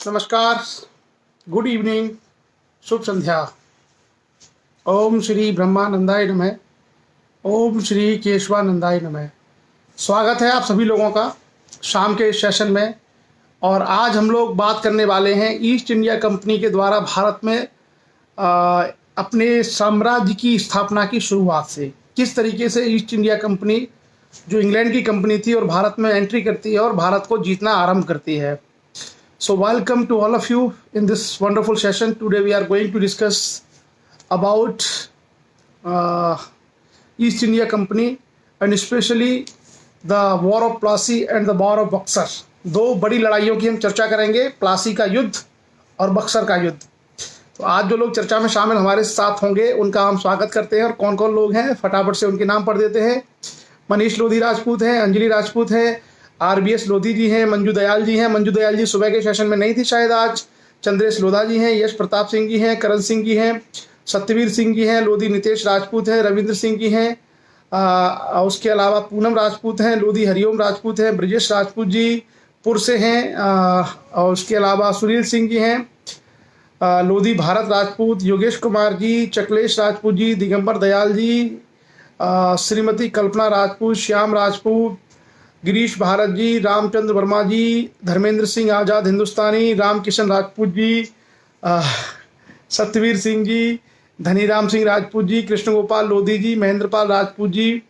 नमस्कार, good evening, शुभ संध्या। ओम श्री ब्रह्मानंदाय नमः। ओम श्री केशवानंदाय नमः। स्वागत है आप सभी लोगों का शाम के इस सेशन में। और आज हम लोग बात करने वाले हैं ईस्ट इंडिया कंपनी के द्वारा भारत में अपने साम्राज्य की स्थापना की शुरुआत से किस तरीके से ईस्ट इंडिया कंपनी जो इंग्लैंड की कंपनी थी और भारत में एंट्री करती है और भारत को जीतना आरंभ करती है। So welcome to all of you in this wonderful session. Today we are going to discuss about East India Company and especially the War of Plassey and the War of Buxar. दो बड़ी लड़ाइयों की हम चर्चा करेंगे, प्लासी का युद्ध और बक्सर का युद्ध। तो आज जो लोग चर्चा में शामिल हमारे साथ होंगे उनका हम स्वागत करते हैं। और कौन कौन लोग हैं फटाफट से उनके नाम पढ़ देते हैं। मनीष लोधी राजपूत हैं, अंजलि राजपूत हैं, आरबीएस लोधी जी हैं, मंजू दयाल जी हैं। मंजू दयाल जी सुबह के सेशन में नहीं थी शायद आज। चंद्रेश लोधा जी हैं, यश प्रताप सिंह जी हैं, करण सिंह जी हैं, सत्यवीर सिंह जी हैं, लोधी नितेश राजपूत हैं, रविंद्र सिंह जी हैं। उसके अलावा पूनम राजपूत हैं, लोधी हरिओम राजपूत हैं, ब्रजेश राजपूत जी पुर से हैं। और उसके अलावा सुनील सिंह जी हैं, लोधी भारत राजपूत, योगेश कुमार जी, चकलेश राजपूत जी, दिगंबर दयाल जी, श्रीमती कल्पना राजपूत, श्याम राजपूत, गिरीश भारत जी, रामचंद्र वर्मा जी, धर्मेंद्र सिंह आज़ाद हिंदुस्तानी, रामकिशन राजपूत जी, सत्यवीर सिंह जी, धनीराम सिंह राजपूत जी, कृष्ण गोपाल लोधी जी, महेंद्रपाल राजपूत जी,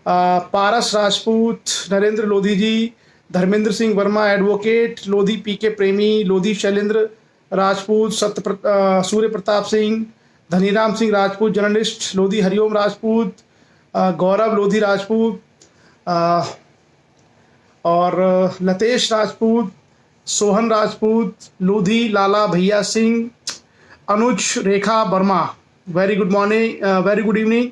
पारस राजपूत, नरेंद्र लोधी जी, धर्मेंद्र सिंह वर्मा एडवोकेट, लोधी पीके प्रेमी, लोधी शैलेंद्र राजपूत, सूर्य प्रताप सिंह, धनीराम सिंह राजपूत जर्नलिस्ट, लोधी हरिओम राजपूत, गौरव लोधी राजपूत, और Latesh Rajput, Sohan Rajput, Lodhi Lala Bhaiya Singh, Anuj Rekha Verma, very good morning, very good evening,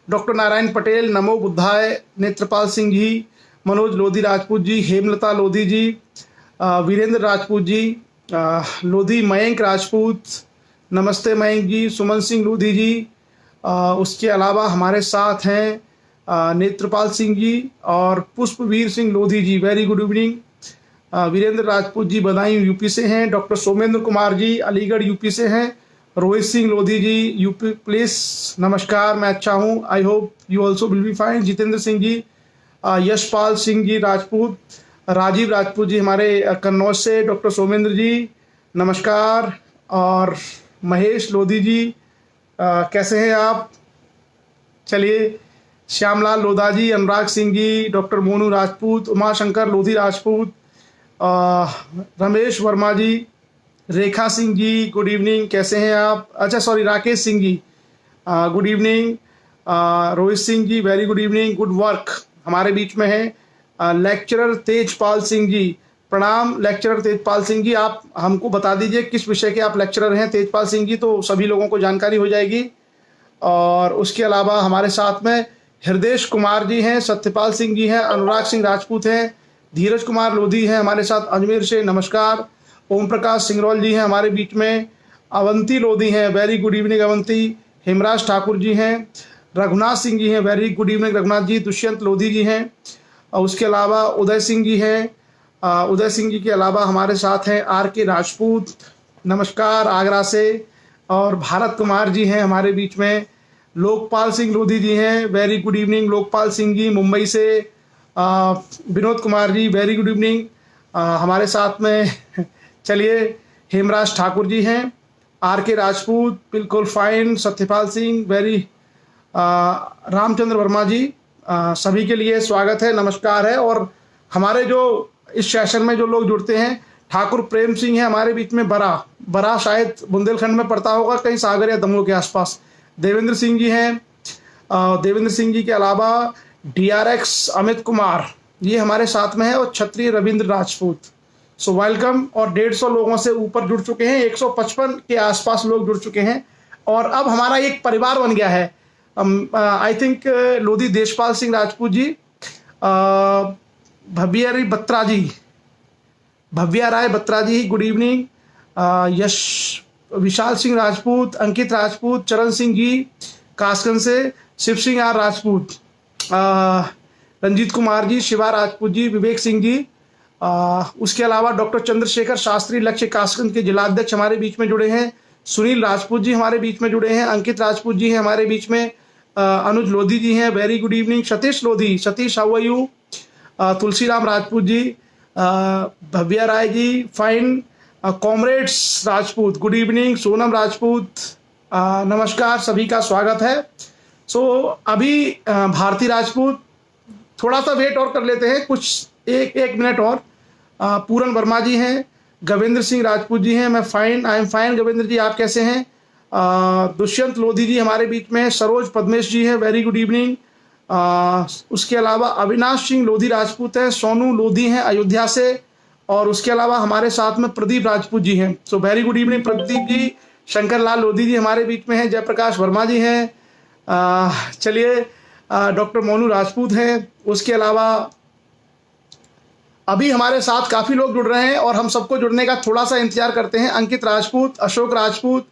doctor Narayan Patel, नमो बुद्धाय, नेत्रपाल सिंह जी, मनोज लोधी राजपूत जी, हेमलता लोधी जी, वीरेंद्र राजपूत जी, लोधी मयंक राजपूत, नमस्ते मयंक जी, सुमन सिंह लोधी जी। उसके अलावा हमारे साथ हैं नेत्रपाल सिंह जी और Pushpveer Singh Lodhi ji, very good evening. Virendra Rajput ji Badaun UP से हैं, डॉक्टर सोमेंद्र कुमार जी अलीगढ़ यूपी से हैं, रोहित सिंह लोधी जी यूपी प्लीज, नमस्कार, मैं अच्छा हूं, I hope you also will be fine. Jitendra Singh ji, Yashpal Singh ji Rajput, Rajiv Rajput ji हमारे कन्नौज से, डॉक्टर सोमेंद्र जी नमस्कार, और महेश लोधी जी कैसे हैं आप? चलिए, Shyamlal Lodha ji, Anurag Singh ji, doctor Monu Rajput, Umashankar Lodhi Rajput, Ramesh Verma ji, Rekha Singh ji good evening, कैसे हैं आप? अच्छा sorry, Rakesh Singh ji good evening, Rohit Singh ji very good evening, good work. हमारे बीच में है लेक्चरर तेजपाल सिंह जी, प्रणाम लेक्चरर तेजपाल सिंह जी। आप हमको बता दीजिए किस विषय के आप लेक्चरर हैं तेजपाल सिंह जी, तो सभी लोगों को जानकारी हो जाएगी। और उसके अलावा हमारे साथ में हृदय कुमार जी हैं, सत्यपाल सिंह जी हैं, अनुराग सिंह राजपूत हैं, धीरज कुमार लोधी हैं हमारे साथ अजमेर से, नमस्कार। ओम प्रकाश सिंगरौल जी हैं हमारे बीच में, अवंती लोधी हैं, very good evening Avanti. Hemraj Thakur ji हैं, रघुनाथ सिंह जी हैं, very good evening Raghunath ji. Dushyant Lodhi ji हैं, और उसके अलावा उदय सिंह जी हैं। उदय सिंह जी के अलावा हमारे साथ हैं आर के राजपूत, नमस्कार आगरा से। और भारत कुमार जी हैं हमारे बीच में, लोकपाल सिंह लोधी जी हैं, very good evening Lokpal Singh ji Mumbai से। Vinod Kumar ji very good evening हमारे साथ में। चलिए, हेमराज ठाकुर जी हैं, आर के राजपूत बिल्कुल फाइन, सत्यपाल सिंह वेरी, रामचंद्र वर्मा जी, सभी के लिए स्वागत है, नमस्कार है। और हमारे जो इस सेशन में जो लोग जुड़ते हैं, ठाकुर प्रेम सिंह है हमारे बीच में, बरा शायद बुंदेलखंड में पड़ता होगा, कहीं सागर या दमोह के आसपास। देवेंद्र सिंह जी हैं, देवेंद्र सिंह जी के अलावा DRX अमित कुमार ये हमारे साथ में है, और क्षत्रिय रविंद्र राजपूत। So welcome. और 150 लोगों से ऊपर जुड़ चुके हैं, 155 के आसपास लोग जुड़ चुके हैं, और अब हमारा एक परिवार बन गया है। I think Lodhi Deshpal Singh Rajput ji, Bhavya Rai Batra ji good evening, Yash Vishal Singh Rajput, Ankit Rajput, Charan Singh ji Kasganj से, शिव सिंह आर राजपूत, रंजीत कुमार जी, शिवा राजपूत जी, विवेक सिंह जी, उसके अलावा डॉक्टर चंद्रशेखर शास्त्री लक्ष्य कासगंज के जिलाध्यक्ष हमारे बीच में जुड़े हैं। सुनील राजपूत जी हमारे बीच में जुड़े हैं। अंकित राजपूत जी हैं हमारे बीच में। अनुज लोधी जी हैं, very good evening. Satish Lodhi, Satish how are you. Tulsiram Rajput ji, Bhavya Rai ji, fine. Comrades Rajput, good evening. Sonam Rajput, नमस्कार, सभी का स्वागत है। अभी भारती राजपूत, थोड़ा सा वेट और कर लेते हैं, कुछ एक मिनट और। पूरन वर्मा जी हैं, गवेंद्र सिंह राजपूत जी हैं, मैं fine, I am fine. Gavendra ji आप कैसे हैं। दुष्यंत लोधी जी हमारे बीच में। सरोज पद्मेश जी हैं, वेरी गुड इवनिंग। उसके अलावा अविनाश सिंह लोधी राजपूत हैं। सोनू लोधी हैं अयोध्या से। और उसके अलावा हमारे साथ में प्रदीप राजपूत जी हैं। So very good evening Pradeep ji. Shankar Lal Lodhi ji हमारे बीच में हैं। जयप्रकाश वर्मा जी हैं। चलिए, डॉक्टर मोनू राजपूत हैं। उसके अलावा अभी हमारे साथ काफ़ी लोग जुड़ रहे हैं और हम सबको जुड़ने का थोड़ा सा इंतजार करते हैं। अंकित राजपूत, अशोक राजपूत,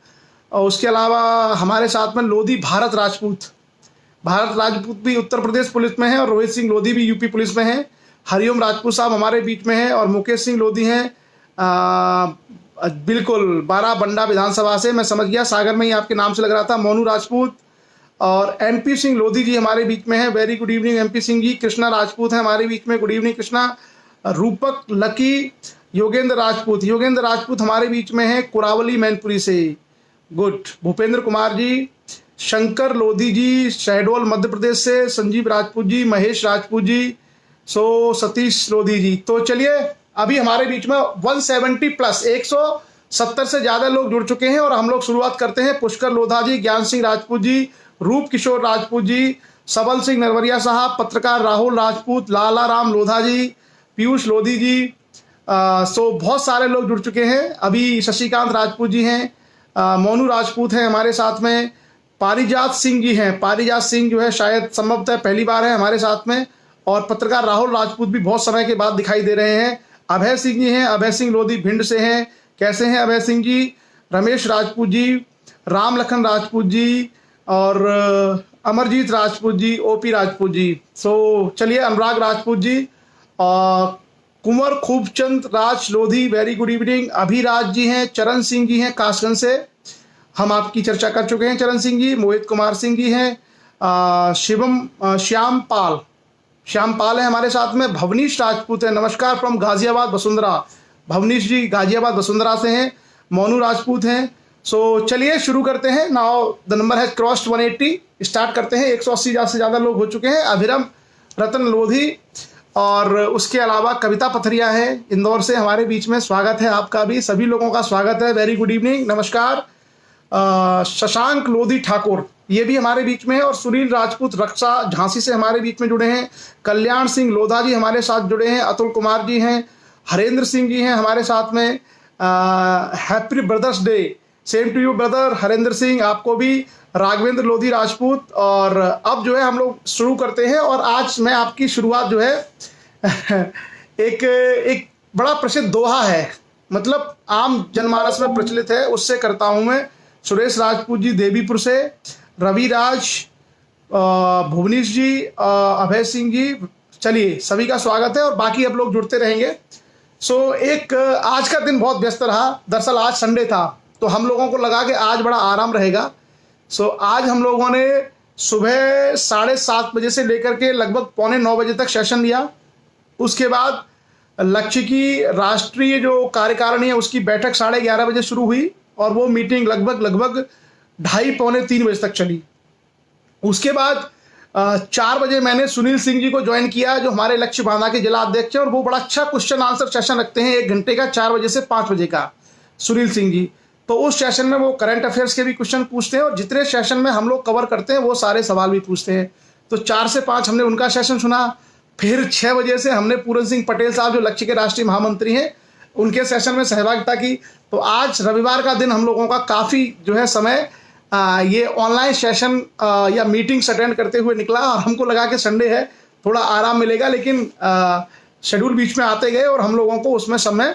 और उसके अलावा हमारे साथ में लोधी भारत राजपूत। भारत राजपूत भी उत्तर प्रदेश पुलिस में है और रोहित सिंह लोधी भी यूपी पुलिस में है। हरिओम राजपूत साहब हमारे बीच में हैं और मुकेश सिंह लोधी हैं बिल्कुल बाराबंडा विधानसभा से। मैं समझ गया, सागर में ही आपके नाम से लग रहा था। मोनू राजपूत और एमपी सिंह लोधी जी हमारे बीच में है, very good evening MP Singh ji. Krishna Rajput है हमारे बीच में, गुड इवनिंग कृष्णा। रूपक लकी, योगेंद्र राजपूत हमारे बीच में है कुरावली मैनपुरी से, गुड। भूपेंद्र कुमार जी, शंकर लोधी जी शहडोल मध्य प्रदेश से, संजीव राजपूत जी, महेश राजपूत जी, सतीश लोधी जी। तो चलिए, अभी हमारे बीच में 170 प्लस 170 से ज़्यादा लोग जुड़ चुके हैं और हम लोग शुरुआत करते हैं। पुष्कर लोधा जी, ज्ञान सिंह राजपूत जी, रूप किशोर राजपूत जी, सबल सिंह नरवरिया साहब, पत्रकार राहुल राजपूत, लाला राम लोधा जी, पीयूष लोधी जी। बहुत सारे लोग जुड़ चुके हैं। अभी शशिकांत राजपूत जी हैं, मोनू राजपूत हैं हमारे साथ में, पारिजात सिंह जी हैं। पारिजात सिंह जो है शायद संभवतः पहली बार है हमारे साथ में। और पत्रकार राहुल राजपूत भी बहुत समय के बाद दिखाई दे रहे हैं। अभय सिंह जी हैं, अभय सिंह लोधी भिंड से हैं, कैसे हैं अभय सिंह जी। रमेश राजपूत जी, राम लखन राजपूत जी और अमरजीत राजपूत जी, ओपी राजपूत जी। चलिए, Anurag Rajput ji, Kunwar Khubchand Raj Lodhi, very good evening. Abhiraj ji हैं, चरण सिंह जी हैं कासगंज से, हम आपकी चर्चा कर चुके हैं चरण सिंह जी। मोहित कुमार सिंह जी हैं। श्याम पाल है हमारे साथ में। भवनीश राजपूत है, नमस्कार फ्रॉम गाजियाबाद वसुंधरा। भवनीश जी गाजियाबाद वसुंधरा से हैं। मोनू राजपूत हैं। चलिए शुरू करते हैं। Now the number has crossed 180, start करते हैं। 180 से ज़्यादा लोग हो चुके हैं। अभिरम रतन लोधी और उसके अलावा कविता पथरिया है इंदौर से हमारे बीच में, स्वागत है आपका भी। सभी लोगों का स्वागत है, वेरी गुड इवनिंग, नमस्कार। शशांक लोधी ठाकुर ये भी हमारे बीच में है और सुनील राजपूत रक्षा झांसी से हमारे बीच में जुड़े हैं। कल्याण सिंह लोधा जी हमारे साथ जुड़े हैं। अतुल कुमार जी हैं। हरेंद्र सिंह जी हैं हमारे साथ में। Happy brothers day, same to you brother Harendra Singh, आपको भी। राघवेंद्र लोधी राजपूत। और अब जो है हम लोग शुरू करते हैं और आज मैं आपकी शुरुआत जो है एक बड़ा प्रसिद्ध दोहा है, मतलब आम जनमानस में प्रचलित है, उससे करता हूं मैं। सुरेश राजपूत जी देवीपुर से, रवि राज, भुवनेश जी, अभय सिंह जी, चलिए सभी का स्वागत है और बाकी अब लोग जुड़ते रहेंगे। एक आज का दिन बहुत व्यस्त रहा। दरअसल आज संडे था तो हम लोगों को लगा कि आज बड़ा आराम रहेगा। आज हम लोगों ने सुबह 7:30 बजे से लेकर के लगभग 8:45 बजे तक सेशन लिया। उसके बाद लक्ष्य की राष्ट्रीय जो कार्यकारिणी है उसकी बैठक 11:30 बजे शुरू हुई और वो मीटिंग लगभग 2:30 पौने 3 बजे तक चली। उसके बाद 4 बजे मैंने सुनील सिंह जी को ज्वाइन किया जो हमारे लक्ष्य बांधा के जिला अध्यक्ष हैं और वो बड़ा अच्छा क्वेश्चन आंसर सेशन रखते हैं 1 घंटे का, 4 बजे से 5 बजे का, सुनील सिंह जी। तो उस सेशन में वो करंट अफेयर्स के भी क्वेश्चन पूछते हैं और जितने सेशन में हम लोग कवर करते हैं वो सारे सवाल भी पूछते हैं। तो 4 से 5 हमने उनका सेशन सुना। फिर 6 बजे से हमने पूरन सिंह पटेल साहब जो लक्ष्य के राष्ट्रीय महामंत्री हैं उनके सेशन में सहभागिता की। तो आज रविवार का दिन हम लोगों का काफ़ी जो है समय ये ऑनलाइन सेशन या मीटिंग्स अटेंड करते हुए निकला और हमको लगा कि संडे है थोड़ा आराम मिलेगा, लेकिन शेड्यूल बीच में आते गए और हम लोगों को उसमें समय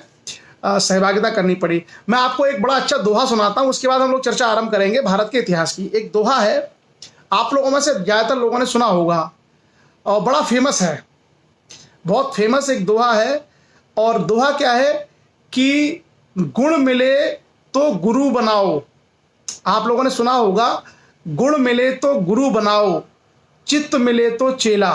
सहभागिता करनी पड़ी। मैं आपको एक बड़ा अच्छा दोहा सुनाता हूँ, उसके बाद हम लोग चर्चा आरंभ करेंगे भारत के इतिहास की। एक दोहा है, आप लोगों में से ज़्यादातर लोगों ने सुना होगा और बड़ा फेमस है, बहुत फेमस एक दोहा है। और दोहा क्या है कि गुण मिले तो गुरु बनाओ। आप लोगों ने सुना होगा, गुण मिले तो गुरु बनाओ, चित्त मिले तो चेला।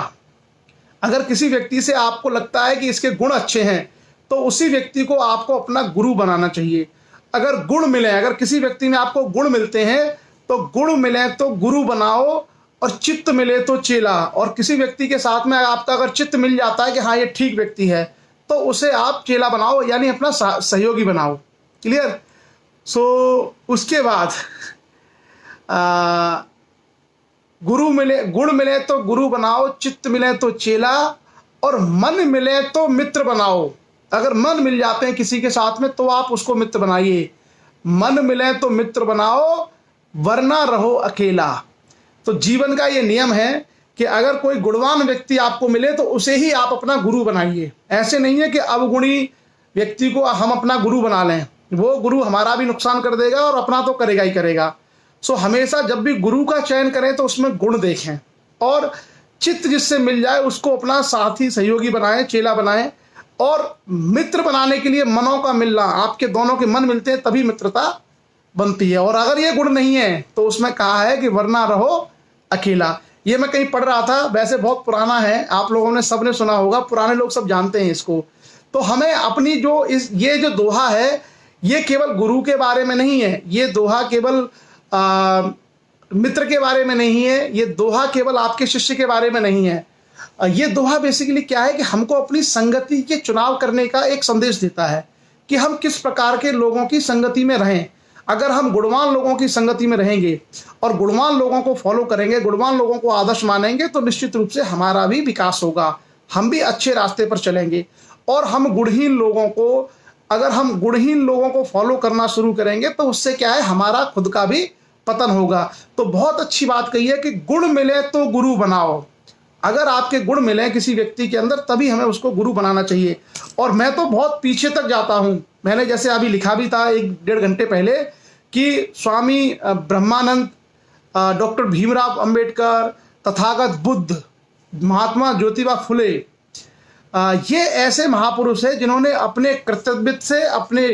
अगर किसी व्यक्ति से आपको लगता है कि इसके गुण अच्छे हैं तो उसी व्यक्ति को आपको अपना गुरु बनाना चाहिए। अगर गुण मिले, अगर किसी व्यक्ति में आपको गुण मिलते हैं तो गुण मिले तो गुरु बनाओ और चित्त मिले तो चेला। और किसी व्यक्ति के साथ में आपका अगर चित्त मिल जाता है कि हाँ ये ठीक व्यक्ति है, तो उसे आप चेला बनाओ, यानी अपना सहयोगी बनाओ। क्लियर? सो उसके बाद गुण मिले तो गुरु बनाओ, चित्त मिले तो चेला, और मन मिले तो मित्र बनाओ। अगर मन मिल जाते हैं किसी के साथ में तो आप उसको मित्र बनाइए। मन मिले तो मित्र बनाओ, वरना रहो अकेला। तो जीवन का ये नियम है कि अगर कोई गुणवान व्यक्ति आपको मिले तो उसे ही आप अपना गुरु बनाइए। ऐसे नहीं है कि अवगुणी व्यक्ति को हम अपना गुरु बना लें, वो गुरु हमारा भी नुकसान कर देगा और अपना तो करेगा ही करेगा। सो हमेशा जब भी गुरु का चयन करें तो उसमें गुण देखें, और चित्त जिससे मिल जाए उसको अपना साथी सहयोगी बनाएं, चेला बनाएं। और मित्र बनाने के लिए मनों का मिलना, आपके दोनों के मन मिलते हैं तभी मित्रता बनती है। और अगर ये गुण नहीं है तो उसमें कहा है कि वरना रहो अकेला। ये मैं कहीं पढ़ रहा था, वैसे बहुत पुराना है, आप लोगों ने सबने सुना होगा, पुराने लोग सब जानते हैं इसको। तो हमें अपनी ये जो दोहा है, ये केवल गुरु के बारे में नहीं है, ये दोहा केवल मित्र के बारे में नहीं है, ये दोहा केवल आपके शिष्य के बारे में नहीं है। ये दोहा बेसिकली क्या है कि हमको अपनी संगति के चुनाव करने का एक संदेश देता है कि हम किस प्रकार के लोगों की संगति में रहें। अगर हम गुणवान लोगों की संगति में रहेंगे और गुणवान लोगों को फॉलो करेंगे, गुणवान लोगों को आदर्श मानेंगे, तो निश्चित रूप से हमारा भी विकास होगा, हम भी अच्छे रास्ते पर चलेंगे। और हम गुणहीन लोगों को, अगर हम गुणहीन लोगों को फॉलो करना शुरू करेंगे तो उससे क्या है, हमारा खुद का भी पतन होगा। तो बहुत अच्छी बात कही है कि गुण मिले तो गुरु बनाओ। अगर आपके गुण मिले किसी व्यक्ति के अंदर तभी हमें उसको गुरु बनाना चाहिए। और मैं तो बहुत पीछे तक जाता हूं, मैंने जैसे अभी लिखा भी था 1-1.5 घंटे पहले कि स्वामी ब्रह्मानंद, डॉक्टर भीमराव अंबेडकर, तथागत बुद्ध, महात्मा ज्योतिबा फुले, ये ऐसे महापुरुष हैं जिन्होंने अपने कर्तव्य से, अपने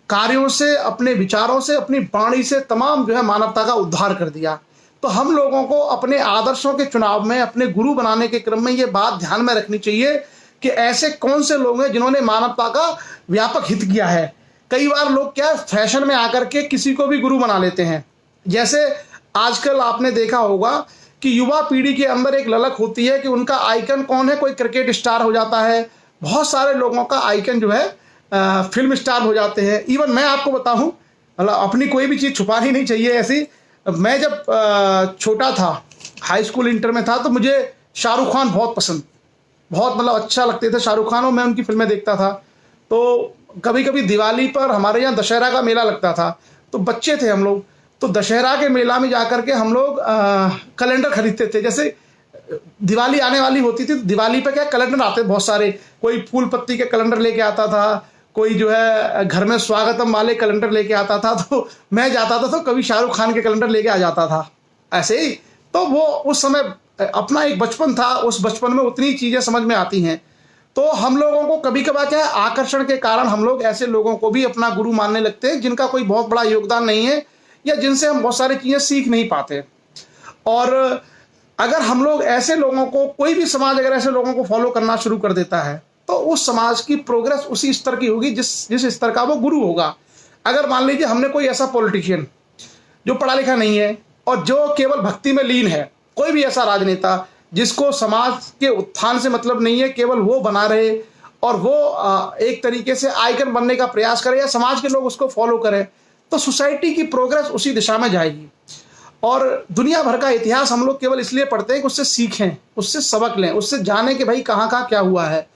कार्यों से, अपने विचारों से, अपनी वाणी से तमाम जो है मानवता का उद्धार कर दिया। तो हम लोगों को अपने आदर्शों के चुनाव में, अपने गुरु बनाने के क्रम में ये बात ध्यान में रखनी चाहिए कि ऐसे कौन से लोग हैं जिन्होंने मानवता का व्यापक हित किया है। कई बार लोग क्या फैशन में आकर के किसी को भी गुरु बना लेते हैं। जैसे आजकल आपने देखा होगा कि युवा पीढ़ी के अंदर एक ललक होती है कि उनका आइकन कौन है, कोई क्रिकेट स्टार हो जाता है। बहुत सारे लोगों का आइकन जो है फिल्म स्टार हो जाते हैं। इवन मैं आपको बताऊं, मतलब अपनी कोई भी चीज़ छुपानी नहीं चाहिए ऐसी। मैं जब छोटा था, हाई स्कूल इंटर में था, तो मुझे शाहरुख खान बहुत पसंद, बहुत मतलब अच्छा लगते थे शाहरुख खान, और मैं उनकी फिल्में देखता था। तो कभी कभी दिवाली पर हमारे यहाँ दशहरा का मेला लगता था, तो बच्चे थे हम लोग, तो दशहरा के मेला में जाकर के हम लोग कैलेंडर खरीदते थे। जैसे दिवाली आने वाली होती थी, दिवाली पे क्या कैलेंडर आते बहुत सारे, कोई फूल पत्ती के कैलेंडर लेके आता था, कोई जो है घर में स्वागतम वाले कैलेंडर लेके आता था। तो मैं जाता था तो कभी शाहरुख खान के कैलेंडर लेके आ जाता था ऐसे ही। तो वो उस समय अपना एक बचपन था, उस बचपन में उतनी चीज़ें समझ में आती हैं। तो हम लोगों को कभी कभार क्या है, आकर्षण के कारण हम लोग ऐसे लोगों को भी अपना गुरु मानने लगते हैं जिनका कोई बहुत बड़ा योगदान नहीं है, या जिनसे हम बहुत सारी चीज़ें सीख नहीं पाते। और अगर हम लोग ऐसे लोगों को, कोई भी समाज अगर ऐसे लोगों को फॉलो करना शुरू कर देता है तो उस समाज की प्रोग्रेस उसी स्तर की होगी जिस स्तर का वो गुरु होगा। अगर मान लीजिए हमने कोई ऐसा पॉलिटिशियन जो पढ़ा लिखा नहीं है और जो केवल भक्ति में लीन है, कोई भी ऐसा राजनेता जिसको समाज के उत्थान से मतलब नहीं है, केवल वो बना रहे और वो एक तरीके से आइकन बनने का प्रयास करे या समाज के लोग उसको फॉलो करें, तो सोसाइटी की प्रोग्रेस उसी दिशा में जाएगी। और दुनिया भर का इतिहास हम लोग केवल इसलिए पढ़ते हैं कि उससे सीखें, उससे सबक लें, उससे जानें कि भाई कहाँ कहाँ क्या हुआ है।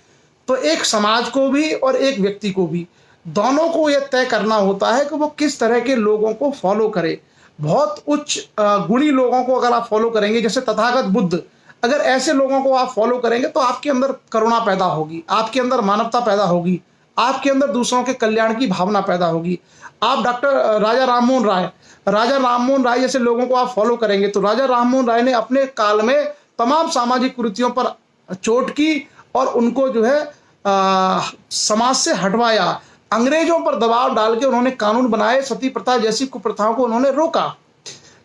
तो एक समाज को भी और एक व्यक्ति को भी, दोनों को यह तय करना होता है कि वो किस तरह के लोगों को फॉलो करे। बहुत उच्च गुणी लोगों को अगर आप फॉलो करेंगे, जैसे तथागत बुद्ध, अगर ऐसे लोगों को आप फॉलो करेंगे तो आपके अंदर करुणा पैदा होगी, आपके अंदर मानवता पैदा होगी, आपके अंदर दूसरों के कल्याण की भावना पैदा होगी। आप डॉक्टर राजा राममोहन राय जैसे लोगों को आप फॉलो करेंगे तो राजा राममोहन राय ने अपने काल में तमाम सामाजिक कुरीतियों पर चोट की और उनको जो है समाज से हटवाया, अंग्रेजों पर दबाव डाल के उन्होंने कानून बनाए, सती प्रथा जैसी कुप्रथाओं को उन्होंने रोका।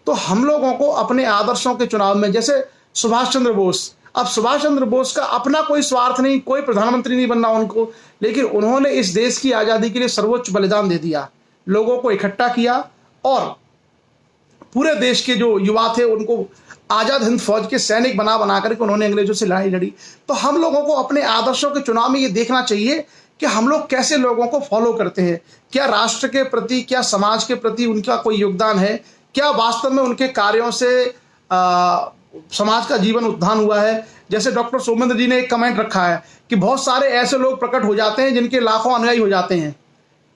तो हम लोगों को अपने आदर्शों के चुनाव में, जैसे सुभाष चंद्र बोस, अब सुभाष चंद्र बोस का अपना कोई स्वार्थ नहीं, कोई प्रधानमंत्री नहीं बनना उनको, लेकिन उन्होंने इस देश की आज़ादी के लिए सर्वोच्च बलिदान दे दिया, लोगों को इकट्ठा किया और पूरे देश के जो युवा थे उनको आज़ाद हिंद फौज के सैनिक बना बना करके उन्होंने अंग्रेजों से लड़ाई लड़ी। तो हम लोगों को अपने आदर्शों के चुनाव में ये देखना चाहिए कि हम लोग कैसे लोगों को फॉलो करते हैं, क्या राष्ट्र के प्रति, क्या समाज के प्रति उनका कोई योगदान है, क्या वास्तव में उनके कार्यों से समाज का जीवन उत्थान हुआ है। जैसे डॉक्टर सोमेंद्र जी ने एक कमेंट रखा है कि बहुत सारे ऐसे लोग प्रकट हो जाते हैं जिनके लाखों अनुयायी हो जाते हैं,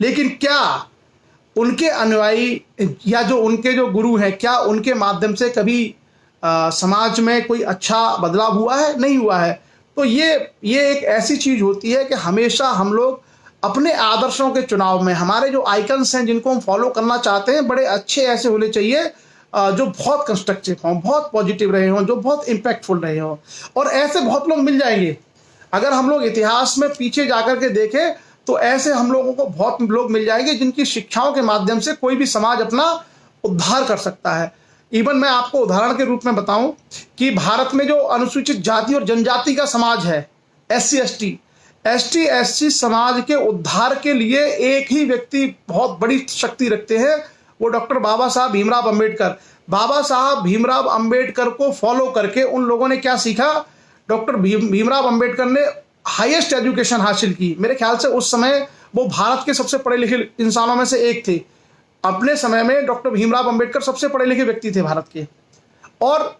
लेकिन क्या उनके अनुयायी या जो उनके जो गुरु हैं, क्या उनके माध्यम से कभी समाज में कोई अच्छा बदलाव हुआ है? नहीं हुआ है। तो ये एक ऐसी चीज होती है कि हमेशा हम लोग अपने आदर्शों के चुनाव में हमारे जो आइकन्स हैं जिनको हम फॉलो करना चाहते हैं, बड़े अच्छे ऐसे होने चाहिए जो बहुत कंस्ट्रक्टिव हों, बहुत पॉजिटिव रहे हों, जो बहुत इम्पैक्टफुल रहे हों। और ऐसे बहुत लोग मिल जाएंगे। अगर हम लोग इतिहास में पीछे जाकर के देखें तो ऐसे हम लोगों को बहुत लोग मिल जाएंगे जिनकी शिक्षाओं के माध्यम से कोई भी समाज अपना उद्धार कर सकता है। इवन मैं आपको उदाहरण के रूप में बताऊं कि भारत में जो अनुसूचित जाति और जनजाति का समाज है, SC समाज के उद्धार के लिए एक ही व्यक्ति बहुत बड़ी शक्ति रखते हैं, वो डॉक्टर बाबा साहब भीमराव अंबेडकर। बाबा साहब भीमराव अंबेडकर को फॉलो करके उन लोगों ने क्या सीखा? डॉक्टर भीमराव अंबेडकर ने हाईएस्ट एजुकेशन हासिल की। मेरे ख्याल से उस समय वो भारत के सबसे पढ़े लिखे इंसानों में से एक थे। अपने समय में डॉक्टर भीमराव अंबेडकर सबसे पढ़े लिखे व्यक्ति थे भारत के, और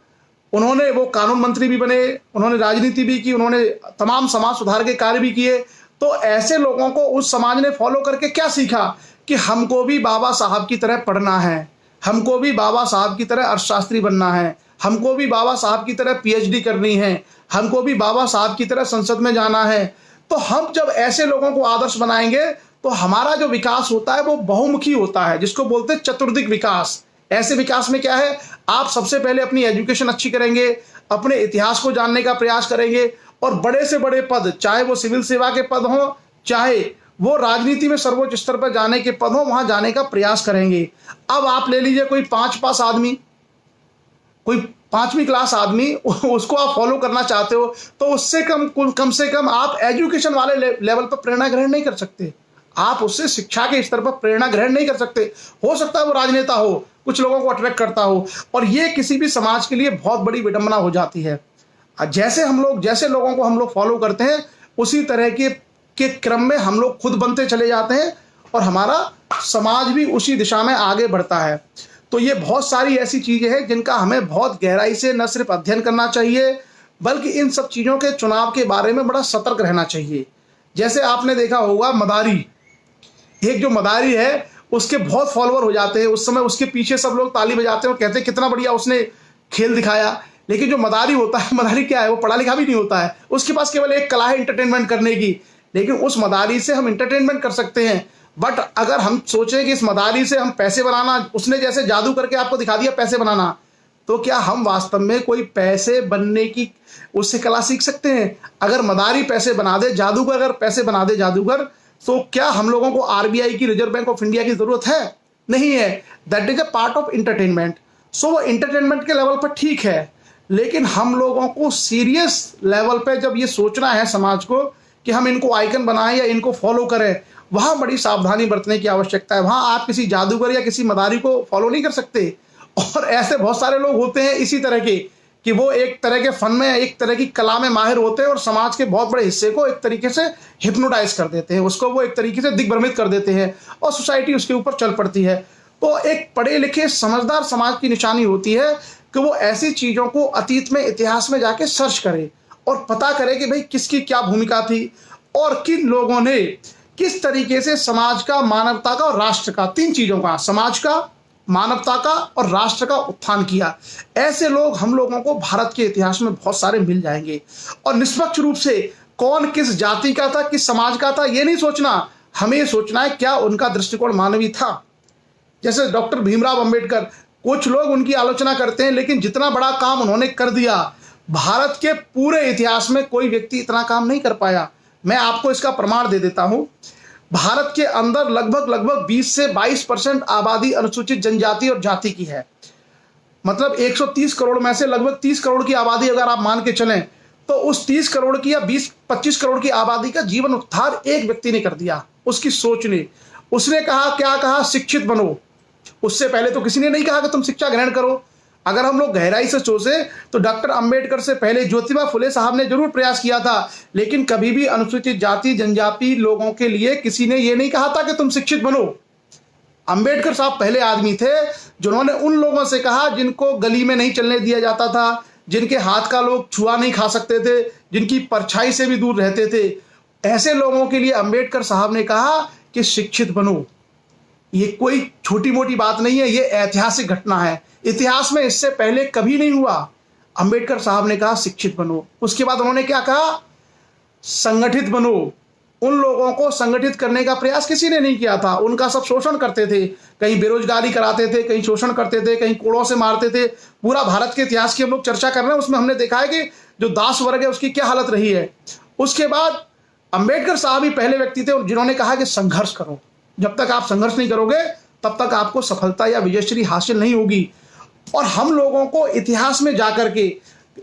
उन्होंने वो कानून मंत्री भी बने, उन्होंने राजनीति भी की, उन्होंने तमाम समाज सुधार के कार्य भी किए। तो ऐसे लोगों को उस समाज ने फॉलो करके क्या सीखा कि हमको भी बाबा साहब की तरह पढ़ना है, हमको भी बाबा साहब की तरह अर्थशास्त्री बनना है, हमको भी बाबा साहब की तरह PhD करनी है, हमको भी बाबा साहब की तरह संसद में जाना है। तो हम जब ऐसे लोगों को आदर्श बनाएंगे तो हमारा जो विकास होता है वो बहुमुखी होता है, जिसको बोलते हैं चतुर्दिक विकास। ऐसे विकास में क्या है, आप सबसे पहले अपनी एजुकेशन अच्छी करेंगे, अपने इतिहास को जानने का प्रयास करेंगे, और बड़े से बड़े पद, चाहे वो सिविल सेवा के पद हों, चाहे वो राजनीति में सर्वोच्च स्तर पर जाने के पद हों, वहां जाने का प्रयास करेंगे। अब आप ले लीजिए कोई 5 पास आदमी, कोई 5वीं क्लास आदमी, उसको आप फॉलो करना चाहते हो तो उससे कम से कम आप एजुकेशन वाले लेवल पर प्रेरणा ग्रहण नहीं कर सकते, आप उससे शिक्षा के स्तर पर प्रेरणा ग्रहण नहीं कर सकते। हो सकता है वो राजनेता हो, कुछ लोगों को अट्रैक्ट करता हो, और ये किसी भी समाज के लिए बहुत बड़ी विडंबना हो जाती है। जैसे लोगों को हम लोग फॉलो करते हैं, उसी तरह के क्रम में हम लोग खुद बनते चले जाते हैं और हमारा समाज भी उसी दिशा में आगे बढ़ता है। तो ये बहुत सारी ऐसी चीजें हैं जिनका हमें बहुत गहराई से न सिर्फ अध्ययन करना चाहिए, बल्कि इन सब चीजों के चुनाव के बारे में बड़ा सतर्क रहना चाहिए। जैसे आपने देखा होगा मदारी, एक जो मदारी है उसके बहुत फॉलोअर हो जाते हैं, उस समय उसके पीछे सब लोग ताली बजाते हैं और कहते हैं कितना बढ़िया उसने खेल दिखाया। लेकिन जो मदारी होता है, मदारी क्या है, वो पढ़ा लिखा भी नहीं होता है, उसके पास केवल एक कला है एंटरटेनमेंट करने की। लेकिन उस मदारी से हम एंटरटेनमेंट कर सकते हैं, बट अगर हम सोचें कि इस मदारी से हम पैसे बनाना, उसने जैसे जादू करके आपको दिखा दिया पैसे बनाना, तो क्या हम वास्तव में कोई पैसे बनने की उससे कला सीख सकते हैं? अगर मदारी पैसे बना दे, जादूगर अगर पैसे बना दे जादूगर, तो क्या हम लोगों को RBI की, रिजर्व बैंक ऑफ इंडिया की जरूरत है? नहीं है। That is a part of entertainment. So वो एंटरटेनमेंट के लेवल पर ठीक है, लेकिन हम लोगों को सीरियस लेवल पे जब ये सोचना है समाज को कि हम इनको आइकन बनाएं या इनको फॉलो करें, वहां बड़ी सावधानी बरतने की आवश्यकता है। वहां आप किसी जादूगर या किसी मदारी को फॉलो नहीं कर सकते। और ऐसे बहुत सारे लोग होते हैं इसी तरह के, कि वो एक तरह के फन में, एक तरह की कला में माहिर होते हैं और समाज के बहुत बड़े हिस्से को एक तरीके से हिप्नोटाइज कर देते हैं, उसको वो एक तरीके से दिग्भ्रमित कर देते हैं और सोसाइटी उसके ऊपर चल पड़ती है। तो एक पढ़े लिखे समझदार समाज की निशानी होती है कि वो ऐसी चीजों को अतीत में, इतिहास में जाके सर्च करे और पता करे कि भाई किसकी क्या भूमिका थी और किन लोगों ने किस तरीके से समाज का, मानवता का और राष्ट्र का, 3 चीजों का, समाज का, मानवता का और राष्ट्र का उत्थान किया। ऐसे लोग हम लोगों को भारत के इतिहास में बहुत सारे मिल जाएंगे। और निष्पक्ष रूप से कौन किस जाति का था, किस समाज का था, ये नहीं सोचना, हमें ये सोचना है क्या उनका दृष्टिकोण मानवीय था। जैसे डॉक्टर भीमराव अंबेडकर, कुछ लोग उनकी आलोचना करते हैं, लेकिन जितना बड़ा काम उन्होंने कर दिया, भारत के पूरे इतिहास में कोई व्यक्ति इतना काम नहीं कर पाया। मैं आपको इसका प्रमाण दे देता हूं। भारत के अंदर लगभग 20 से 22% आबादी अनुसूचित जनजाति और जाति की है। मतलब 130 करोड़ में से लगभग 30 करोड़ की आबादी अगर आप मान के चलें, तो उस 30 करोड़ की या 20-25 करोड़ की आबादी का जीवन उद्धार एक व्यक्ति ने कर दिया, उसकी सोच ने। उसने कहा, क्या कहा? शिक्षित बनो। उससे पहले तो किसी ने नहीं कहा कि तुम शिक्षा ग्रहण करो। अगर हम लोग गहराई से सोचे तो डॉक्टर अंबेडकर से पहले ज्योतिबा फुले साहब ने जरूर प्रयास किया था, लेकिन कभी भी अनुसूचित जाति जनजाति लोगों के लिए किसी ने यह नहीं कहा था कि तुम शिक्षित बनो। अंबेडकर साहब पहले आदमी थे जिन्होंने उन लोगों से कहा जिनको गली में नहीं चलने दिया जाता था, जिनके हाथ का लोग छुआ नहीं खा सकते थे, जिनकी परछाई से भी दूर रहते थे, ऐसे लोगों के लिए अंबेडकर साहब ने कहा कि शिक्षित बनो। ये कोई छोटी मोटी बात नहीं है, ये ऐतिहासिक घटना है। इतिहास में इससे पहले कभी नहीं हुआ। अंबेडकर साहब ने कहा शिक्षित बनो। उसके बाद उन्होंने क्या कहा? संगठित बनो। उन लोगों को संगठित करने का प्रयास किसी ने नहीं किया था। उनका सब शोषण करते थे, कहीं बेरोजगारी कराते थे, कहीं शोषण करते थे, कहीं कोड़ों से मारते थे। पूरा भारत के इतिहास की हम लोग चर्चा कर रहे हैं, उसमें हमने देखा है कि जो दास वर्ग है उसकी क्या हालत रही है। उसके बाद अंबेडकर साहब ही पहले व्यक्ति थे जिन्होंने कहा कि संघर्ष करो। जब तक आप संघर्ष नहीं करोगे तब तक आपको सफलता या विजयश्री हासिल नहीं होगी। और हम लोगों को इतिहास में जाकर के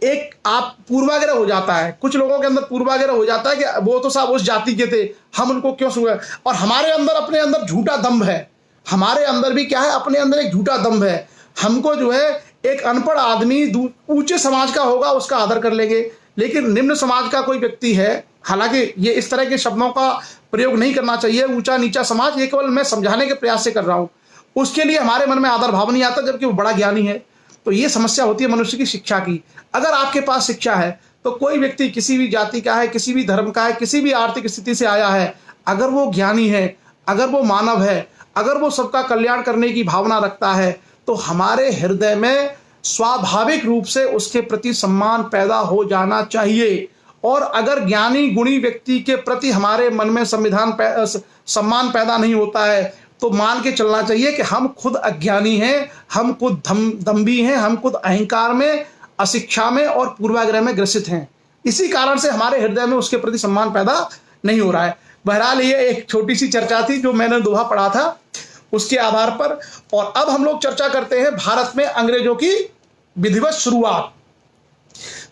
एक आप पूर्वाग्रह हो जाता है, कुछ लोगों के अंदर पूर्वाग्रह हो जाता है कि वो तो साहब उस जाति के थे, हम उनको क्यों सुने। और हमारे अंदर अपने अंदर झूठा दम्भ है। हमारे अंदर भी क्या है? अपने अंदर एक झूठा दम्भ है। हमको जो है एक अनपढ़ आदमी ऊंचे समाज का होगा उसका आदर कर लेंगे, लेकिन निम्न समाज का कोई व्यक्ति है, हालांकि ये इस तरह के शब्दों का प्रयोग नहीं करना चाहिए, ऊंचा नीचा समाज, ये केवल मैं समझाने के प्रयास से कर रहा हूं, उसके लिए हमारे मन में आदर भाव नहीं आता जबकि वो बड़ा ज्ञानी है। तो ये समस्या होती है मनुष्य की शिक्षा की। अगर आपके पास शिक्षा है तो कोई व्यक्ति किसी भी जाति का है, किसी भी धर्म का है, किसी भी आर्थिक स्थिति से आया है, अगर वो ज्ञानी है, अगर वो मानव है, अगर वो सबका कल्याण करने की भावना रखता है, तो हमारे हृदय में स्वाभाविक रूप से उसके प्रति सम्मान पैदा हो जाना चाहिए। और अगर ज्ञानी गुणी व्यक्ति के प्रति हमारे मन में सम्मान पैदा नहीं होता है तो मान के चलना चाहिए कि हम खुद अज्ञानी हैं, हम खुद दम्भी हैं, हम खुद अहंकार में, अशिक्षा में और पूर्वाग्रह में ग्रसित हैं। इसी कारण से हमारे हृदय में उसके प्रति सम्मान पैदा नहीं हो रहा है। बहरहाल ये एक छोटी सी चर्चा थी जो मैंने दोहा पढ़ा था उसके आधार पर। और अब हम लोग चर्चा करते हैं भारत में अंग्रेजों की विधिवत शुरुआत।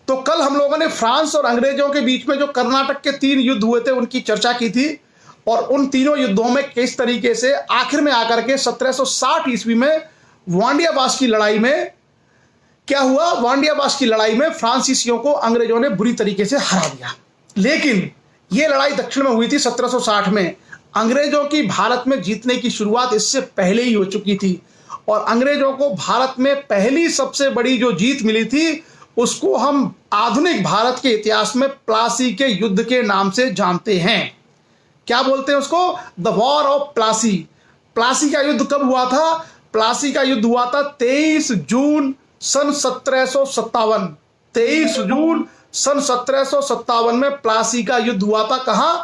तो कल हम लोगों ने फ्रांस और अंग्रेजों के बीच में जो कर्नाटक के 3 युद्ध हुए थे उनकी चर्चा की थी, और उन तीनों युद्धों में किस तरीके से आखिर में आकर के 1760 ईस्वी में वांडियाबास की लड़ाई में क्या हुआ। वांडियाबास की लड़ाई में फ्रांसीसियों को अंग्रेजों ने बुरी तरीके से हरा दिया। लेकिन यह लड़ाई दक्षिण में हुई थी 1760 में। अंग्रेजों की भारत में जीतने की शुरुआत इससे पहले ही हो चुकी थी, और अंग्रेजों को भारत में पहली सबसे बड़ी जो जीत मिली थी उसको हम आधुनिक भारत के इतिहास में प्लासी के युद्ध के नाम से जानते हैं। क्या बोलते हैं उसको? The war of Plassey. Plassey का युद्ध कब हुआ था? प्लासी का युद्ध हुआ था 23 जून सन 1757। 23 जून सन 1757 में प्लासी का युद्ध हुआ था। कहां?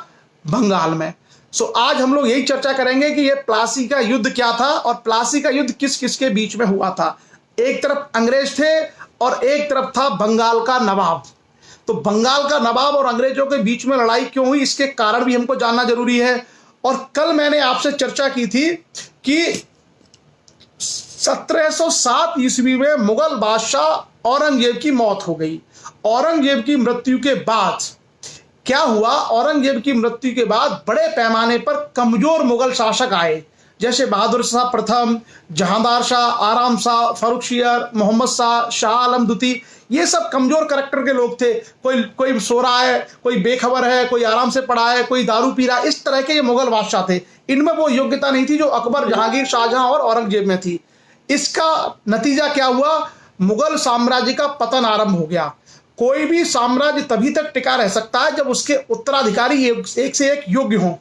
बंगाल में। सो आज हम लोग यही चर्चा करेंगे कि यह प्लासी का युद्ध क्या था और प्लासी का युद्ध किस किस के बीच में हुआ था। एक तरफ अंग्रेज थे और एक तरफ था बंगाल का नवाब। तो बंगाल का नवाब और अंग्रेजों के बीच में लड़ाई क्यों हुई, इसके कारण भी हमको जानना जरूरी है। और कल मैंने आपसे चर्चा की थी कि 1707 ईस्वी में मुगल बादशाह औरंगजेब की मौत हो गई। औरंगजेब की मृत्यु के बाद क्या हुआ? औरंगजेब की मृत्यु के बाद बड़े पैमाने पर कमजोर मुगल शासक आए, जैसे बहादुर शाह प्रथम, जहांदार शाह, आराम शाह, फारुखशियर, मोहम्मद शाह, शाह आलम द्वितीय। ये सब कमजोर करैक्टर के लोग थे। कोई सो रहा है, कोई बेखबर है, कोई आराम से पड़ा है, कोई दारू पी रहा है। इस तरह के ये मुगल बादशाह थे। इनमें वो योग्यता नहीं थी जो अकबर, जहांगीर, शाहजहां और औरंगजेब में थी। इसका नतीजा क्या हुआ? मुगल साम्राज्य का पतन आरंभ हो गया। कोई भी साम्राज्य तभी तक टिका रह सकता है जब उसके उत्तराधिकारी एक से एक योग्य हों।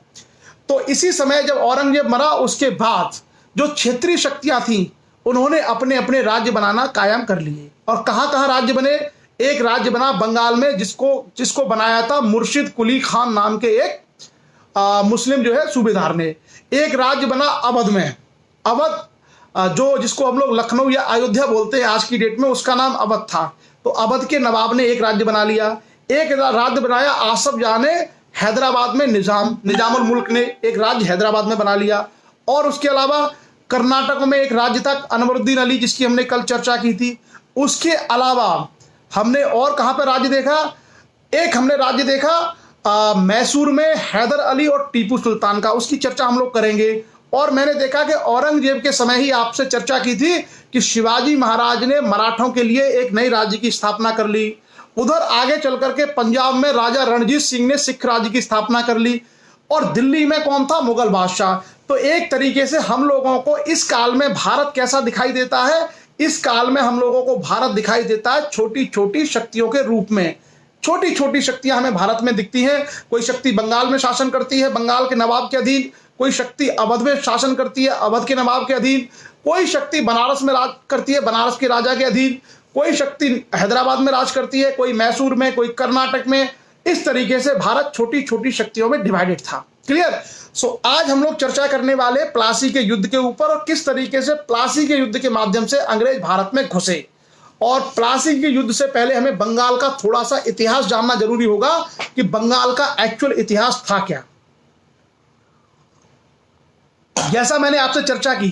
तो इसी समय जब औरंगजेब मरा, उसके बाद जो क्षेत्रीय शक्तियां थीं उन्होंने अपने अपने राज्य बनाना कायम कर लिए। और कहां कहां राज्य बने? एक राज्य बना बंगाल में, जिसको बनाया था मुर्शिद कुली खान नाम के एक मुस्लिम जो है सूबेदार ने। एक राज्य बना अवध में। अवध जिसको हम लोग लखनऊ या अयोध्या बोलते हैं आज की डेट में, उसका नाम अवध था। तो अवध के नवाब ने एक राज्य बना लिया। एक राज्य बनाया आसफ जाह ने हैदराबाद में निजामुल मुल्क ने एक राज्य हैदराबाद में बना लिया। और उसके अलावा कर्नाटक में एक राज्य था अनवरुद्दीन अली, जिसकी हमने कल चर्चा की थी। उसके अलावा हमने और कहां पर राज्य देखा, एक हमने राज्य देखा मैसूर में हैदर अली और टीपू सुल्तान का, उसकी चर्चा हम लोग करेंगे। और मैंने देखा कि औरंगजेब के समय ही आपसे चर्चा की थी कि शिवाजी महाराज ने मराठों के लिए एक नई राज्य की स्थापना कर ली। उधर आगे चल करके पंजाब में राजा रणजीत सिंह ने सिख राज्य की स्थापना कर ली। और दिल्ली में कौन था, मुगल बादशाह। तो एक तरीके से हम लोगों को इस काल में भारत कैसा दिखाई देता है, इस काल में हम लोगों को भारत दिखाई देता है छोटी छोटी शक्तियों के रूप में। छोटी छोटी शक्तियां हमें भारत में दिखती हैं। कोई शक्ति बंगाल में शासन करती है, बंगाल के नवाब के अधीन। कोई शक्ति अवध में शासन करती है, अवध के नवाब के अधीन। कोई शक्ति बनारस में राज करती है, बनारस के राजा के अधीन। कोई शक्ति हैदराबाद में राज करती है, कोई मैसूर में, कोई कर्नाटक में। इस तरीके से भारत छोटी छोटी शक्तियों में डिवाइडेड था। क्लियर। सो आज हम लोग चर्चा करने वाले प्लासी के युद्ध के ऊपर, और किस तरीके से प्लासी के युद्ध के माध्यम से अंग्रेज भारत में घुसे। और प्लासी के युद्ध से पहले हमें बंगाल का थोड़ा सा इतिहास जानना जरूरी होगा कि बंगाल का एक्चुअल इतिहास था क्या। जैसा मैंने आपसे चर्चा की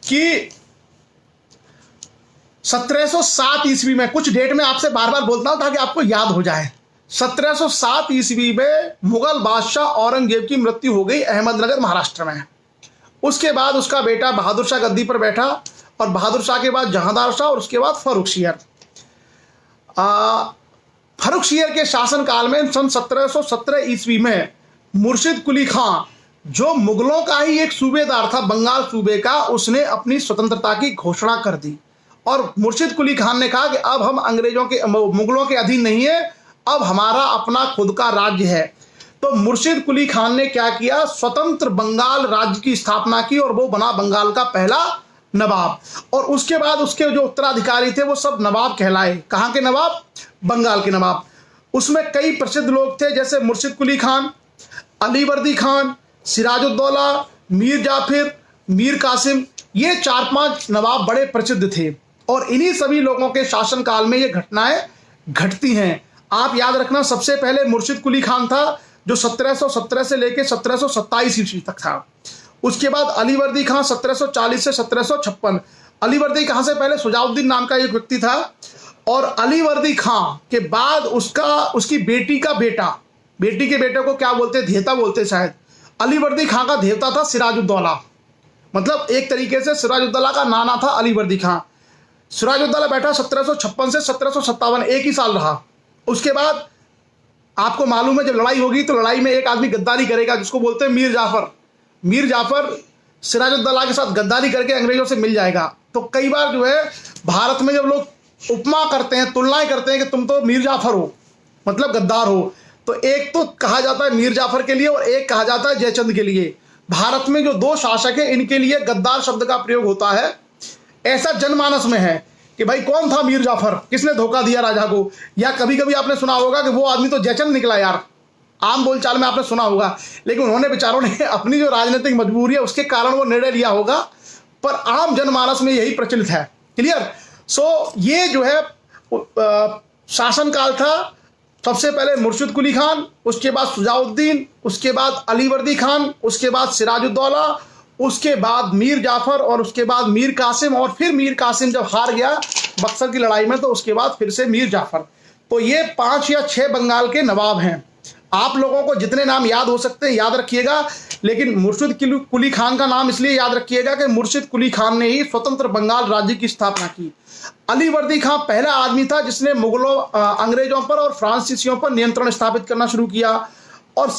कि 1707 ईस्वी में, कुछ डेट में आपसे बार बार बोलता हूं ताकि आपको याद हो जाए, 1707 ईस्वी में मुगल बादशाह औरंगजेब की मृत्यु हो गई अहमदनगर महाराष्ट्र में। उसके बाद उसका बेटा बहादुर शाह गद्दी पर बैठा, और बहादुर शाह के बाद जहांदार शाह, और उसके बाद फर्रुखशियर। फर्रुखशियर के शासनकाल में सन 1717 ईस्वी में मुर्शिद कुली खां, जो मुगलों का ही एक सूबेदार था बंगाल सूबे का, उसने अपनी स्वतंत्रता की घोषणा कर दी। और मुर्शिद कुली खान ने कहा कि अब हम अंग्रेजों के, मुगलों के अधीन नहीं है, अब हमारा अपना खुद का राज्य है। तो मुर्शिद कुली खान ने क्या किया, स्वतंत्र बंगाल राज्य की स्थापना की, और वो बना बंगाल का पहला नवाब। और उसके बाद उसके जो उत्तराधिकारी थे वो सब नवाब कहलाए। कहाँ के नवाब, बंगाल के नवाब। उसमें कई प्रसिद्ध लोग थे, जैसे मुर्शिद कुली खान, अलीवर्दी खान, सिराजुद्दौला, मीर जाफिर, मीर कासिम। ये 4-5 नवाब बड़े प्रसिद्ध थे, और इन्हीं सभी लोगों के शासनकाल में ये घटनाएं घटती हैं। आप याद रखना, सबसे पहले मुर्शिद कुली खान था, जो 1717 से लेकर 1727 ईस्वी तक था। उसके बाद अलीवर्दी खान 1740 से 1756। अलीवर्दी खान से पहले सुजाउद्दीन नाम का एक व्यक्ति था, और अलीवर्दी खान के बाद उसकी बेटी का बेटा, बेटी के बेटे को क्या बोलते, धेता बोलते शायद। अलीवर्दी खान का देवता था सिराजुद्दौला, मतलब एक तरीके से सिराजुद्दौला का नाना था अलीवर्दी खान। सिराजुद्दौला बैठा 1756 से 1757, एक ही साल रहा। उसके बाद आपको मालूम है, जब लड़ाई होगी तो लड़ाई में एक आदमी गद्दारी करेगा, जिसको बोलते हैं मीर जाफर। मीर जाफर सिराजुद्दौला के साथ गद्दारी करके अंग्रेजों से मिल जाएगा। तो कई बार जो है भारत में जब लोग उपमा करते हैं, तुलनाएं करते हैं कि तुम तो मीर जाफर हो, मतलब गद्दार हो, तो एक तो कहा जाता है मीर जाफर के लिए, और एक कहा जाता है जयचंद के लिए। भारत में जो 2 शासक है, इनके लिए गद्दार शब्द का प्रयोग होता है। ऐसा जनमानस में है कि भाई कौन था मीर जाफर, किसने धोखा दिया राजा को। या कभी कभी आपने सुना होगा कि वो आदमी तो जयचंद निकला यार, आम बोलचाल में आपने सुना होगा। लेकिन उन्होंने बेचारों ने अपनी जो राजनीतिक मजबूरी है उसके कारण वो निर्णय लिया होगा, पर आम जनमानस में यही प्रचलित है। क्लियर। सो ये जो है शासनकाल था। सबसे पहले मुर्शिद कुली खान, उसके बाद सुजाउद्दीन, उसके बाद अलीवर्दी खान, उसके बाद सिराजुद्दौला, उसके बाद मीर जाफर, और उसके बाद मीर कासिम। और फिर मीर कासिम जब हार गया बक्सर की लड़ाई में, तो उसके बाद फिर से मीर जाफर। तो ये 5 या 6 बंगाल के नवाब हैं। आप लोगों को जितने नाम याद हो सकते हैं याद रखिएगा, लेकिन मुर्शिद कुली खान का नाम इसलिए याद रखिएगा कि मुर्शिद कुली खान ने ही स्वतंत्र बंगाल राज्य की स्थापना की। अलीवर्दी खान पहला आदमी था जिसने मुगलों, अंग्रेजों पर और फ्रांसीसियों पर नियंत्रण स्थापित करना शुरू किया। और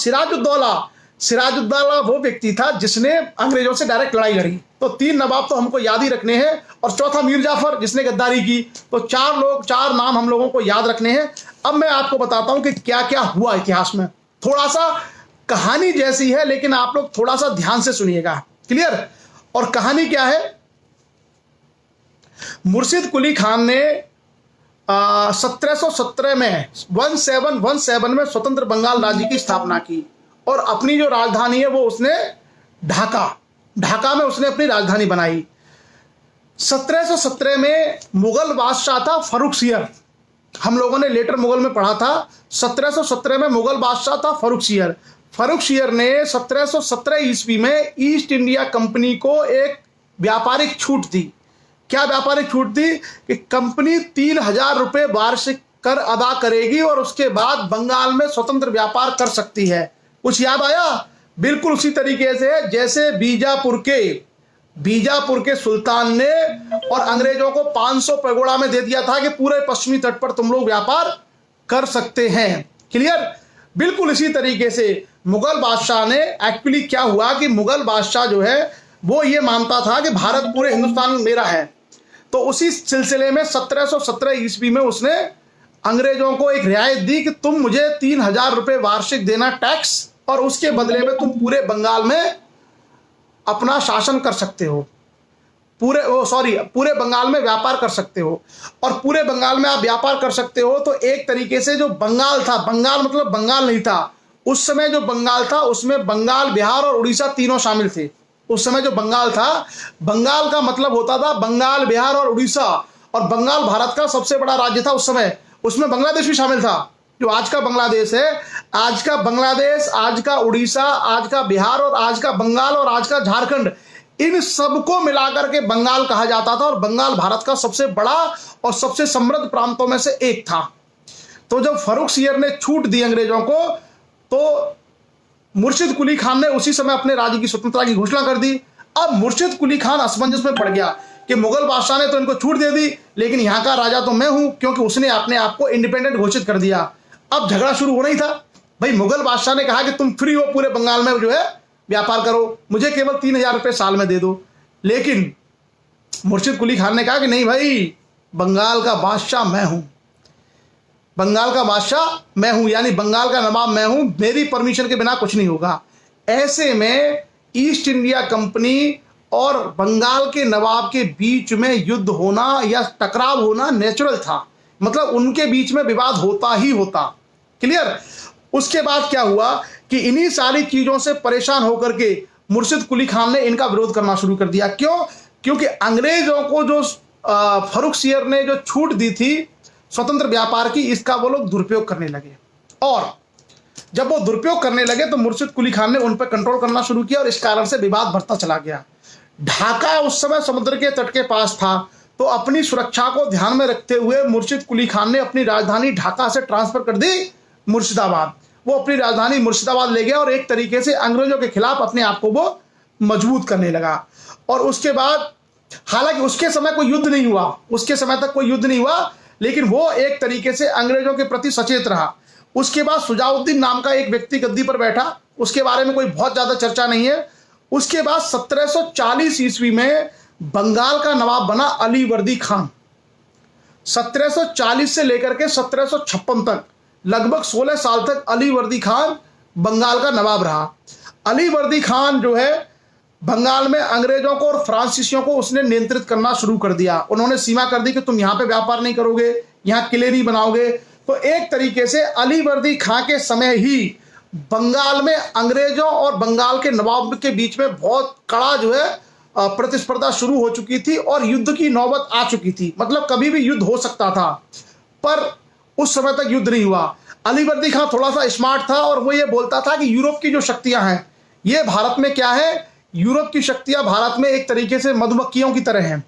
सिराजुद्दौला वो व्यक्ति था जिसने अंग्रेजों से डायरेक्ट लड़ाई लड़ी। तो 3 नवाब तो हमको याद ही रखने हैं, और चौथा मीर जाफर जिसने गद्दारी की। तो 4 नाम हम लोगों को याद रखने हैं। अब मैं आपको बताता हूं कि क्या क्या हुआ इतिहास में। थोड़ा सा कहानी जैसी है, लेकिन आप लोग थोड़ा सा ध्यान से सुनिएगा। क्लियर। और कहानी क्या है, मुर्शिद कुली खान ने 1717 में 1717 में स्वतंत्र बंगाल राज्य की स्थापना की, और अपनी जो राजधानी है वो उसने ढाका में उसने अपनी राजधानी बनाई। 1717 में मुगल बादशाह था फर्रुखशियर। हम लोगों ने लेटर मुगल में पढ़ा था। 1717 में मुगल बादशाह था फर्रुख सियर। फर्रुख सियर ने 1717 ईस्वी में ईस्ट इंडिया कंपनी को एक व्यापारिक छूट दी। क्या व्यापारिक छूट दी? कि कंपनी 3000 रुपये वार्षिक कर अदा करेगी और उसके बाद बंगाल में स्वतंत्र व्यापार कर सकती है। कुछ याद आया? बिल्कुल उसी तरीके से जैसे बीजापुर के सुल्तान ने और अंग्रेजों को 500 पैगोड़ा में दे दिया था कि पूरे पश्चिमी तट पर तुम लोग व्यापार कर सकते हैं। क्लियर? बिल्कुल इसी तरीके से मुगल बादशाह ने, एक्चुअली क्या हुआ कि मुगल बादशाह जो है वो ये मानता था कि भारत पूरे हिंदुस्तान मेरा है। तो उसी सिलसिले में 1717 ईस्वी में उसने अंग्रेजों को एक रियायत दी कि तुम मुझे 3000 रुपये वार्षिक देना टैक्स, और उसके बदले में तुम पूरे बंगाल में अपना शासन कर सकते हो, पूरे बंगाल में व्यापार कर सकते हो। और पूरे बंगाल में आप व्यापार कर सकते हो तो एक तरीके से जो बंगाल था, बंगाल मतलब बंगाल नहीं था उस समय, जो बंगाल था उसमें बंगाल, बिहार और उड़ीसा तीनों शामिल थे। उस समय जो बंगाल था, बंगाल का मतलब होता था बंगाल, बिहार और उड़ीसा, और बंगाल भारत का सबसे बड़ा राज्य था उस समय। उसमें बांग्लादेश भी शामिल था। जो आज का बांग्लादेश है, आज का बांग्लादेश, आज का उड़ीसा, आज का बिहार और आज का बंगाल और आज का झारखंड, इन सबको मिलाकर के बंगाल कहा जाता था। और बंगाल भारत का सबसे बड़ा और सबसे समृद्ध प्रांतों में से एक था। तो जब फर्रुख सियर ने छूट दी अंग्रेजों को, तो मुर्शिद कुली खान ने उसी समय अपने राज्य की स्वतंत्रता की घोषणा कर दी। अब मुर्शिद कुली खान असमंजस में पड़ गया कि मुगल बादशाह ने तो इनको छूट दे दी, लेकिन यहाँ का राजा तो मैं हूं, क्योंकि उसने अपने आप को इंडिपेंडेंट घोषित कर दिया। अब झगड़ा शुरू होना ही था। भाई मुगल बादशाह ने कहा कि तुम फ्री हो, पूरे बंगाल में जो है व्यापार करो, मुझे केवल 3000 रुपये साल में दे दो। लेकिन मुर्शिद कुली खान ने कहा कि नहीं भाई, बंगाल का बादशाह मैं हूं, बंगाल का बादशाह मैं हूं, यानी बंगाल का नवाब मैं हूं, मेरी परमिशन के बिना कुछ नहीं होगा। ऐसे में ईस्ट इंडिया कंपनी और बंगाल के नवाब के बीच में युद्ध होना या टकराव होना नेचुरल था, मतलब उनके बीच में विवाद होता ही होता। क्लियर? उसके बाद क्या हुआ कि इन्हीं सारी चीजों से परेशान होकर के मुर्शिद कुली खान ने इनका विरोध करना शुरू कर दिया। क्यों? क्योंकि अंग्रेजों को जो फर्रुख सियर ने जो छूट दी थी स्वतंत्र व्यापार की, इसका वो लोग दुरुपयोग करने लगे। और जब वो दुरुपयोग करने लगे तो मुर्शिद कुली खान ने उन पर कंट्रोल करना शुरू किया और इस कारण से विवाद बढ़ता चला गया। ढाका उस समय समुद्र के तट के पास था, तो अपनी सुरक्षा को ध्यान में रखते हुए मुर्शिद कुली खान ने अपनी राजधानी ढाका से ट्रांसफर कर दी मुर्शिदाबाद। वो अपनी राजधानी मुर्शिदाबाद ले गया और एक तरीके से अंग्रेजों के खिलाफ अपने आप को वो मजबूत करने लगा। और उसके बाद, हालांकि उसके समय कोई युद्ध नहीं हुआ, उसके समय तक कोई युद्ध नहीं हुआ, लेकिन वो एक तरीके से अंग्रेजों के प्रति सचेत रहा। उसके बाद सुजाउद्दीन नाम का एक व्यक्ति गद्दी पर बैठा, उसके बारे में कोई बहुत ज्यादा चर्चा नहीं है। उसके बाद 1740 ईस्वी में बंगाल का नवाब बना अलीवर्दी खान। 1740 से लेकर के 1756 तक लगभग 16 साल तक अलीवर्दी खान बंगाल का नवाब रहा। अलीवर्दी खान जो है बंगाल में अंग्रेजों को और फ्रांसीसियों को उसने नियंत्रित करना शुरू कर दिया। उन्होंने सीमा कर दी कि तुम यहाँ पे व्यापार नहीं करोगे, यहाँ किले नहीं बनाओगे। तो एक तरीके से अलीवर्दी खान के समय ही बंगाल में अंग्रेजों और बंगाल के नवाब के बीच में बहुत कड़ा जो है प्रतिस्पर्धा शुरू हो चुकी थी और युद्ध की नौबत आ चुकी थी। मतलब कभी भी युद्ध हो सकता था, पर उस समय तक युद्ध नहीं हुआ। अलीवर्दी खान थोड़ा सा स्मार्ट था और वो ये बोलता था कि यूरोप की जो शक्तियां हैं ये भारत में क्या है, यूरोप की शक्तियां भारत में एक तरीके से मधुमक्खियों की तरह हैं।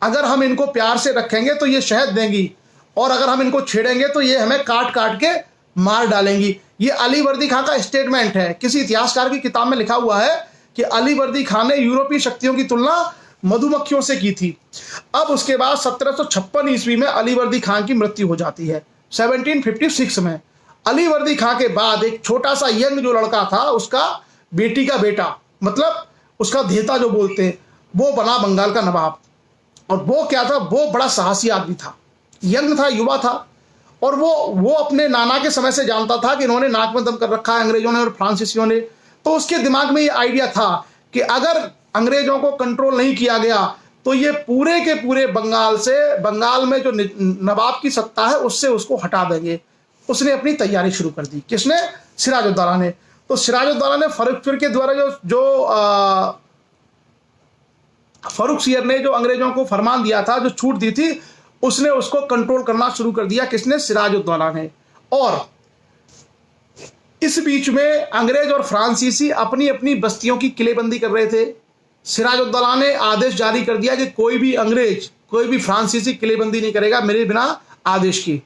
अगर हम इनको प्यार से रखेंगे तो ये शहद देंगी, और अगर हम इनको छेड़ेंगे तो ये हमें काट काट के मार डालेंगी। ये अलीवर्दी खान का स्टेटमेंट है। किसी इतिहासकार की किताब में लिखा हुआ है कि अलीवर्दी खान ने यूरोपीय शक्तियों की तुलना मधुमक्खियों से की थी। अब उसके बाद 1756 ईस्वी में अलीवर्दी खान की मृत्यु हो जाती है। 1756 में अलीवर्दी खान के बाद एक छोटा सा यंग जो लड़का था, उसका बेटी का बेटा, मतलब उसका धेता जो बोलते हैं, वो बना बंगाल का नवाब। और वो क्या था, वो बड़ा साहसी आदमी था, यंग था, युवा था। और वो अपने नाना के समय से जानता था कि इन्होंने नाक में दम कर रखा है अंग्रेजों ने और फ्रांसीसियों ने। तो उसके दिमाग में ये आइडिया था कि अगर अंग्रेजों को कंट्रोल नहीं किया गया तो ये पूरे के पूरे बंगाल में जो नवाब की सत्ता है उससे उसको हटा देंगे। उसने अपनी तैयारी शुरू कर दी। किसने? सिराजुद्दौला ने। तो सिराजुद्दौला ने फर्रुख के द्वारा फर्रुख सियर ने जो अंग्रेजों को फरमान दिया था, जो छूट दी थी, उसने उसको कंट्रोल करना शुरू कर दिया। किसने? सिराजुद्दौला ने। और इस बीच में अंग्रेज और फ्रांसीसी अपनी अपनी बस्तियों की किलेबंदी कर रहे थे। सिराजुद्दौला ने आदेश जारी कर दिया कि कोई भी अंग्रेज, कोई भी फ्रांसीसी किलेबंदी नहीं करेगा मेरे बिना आदेश की।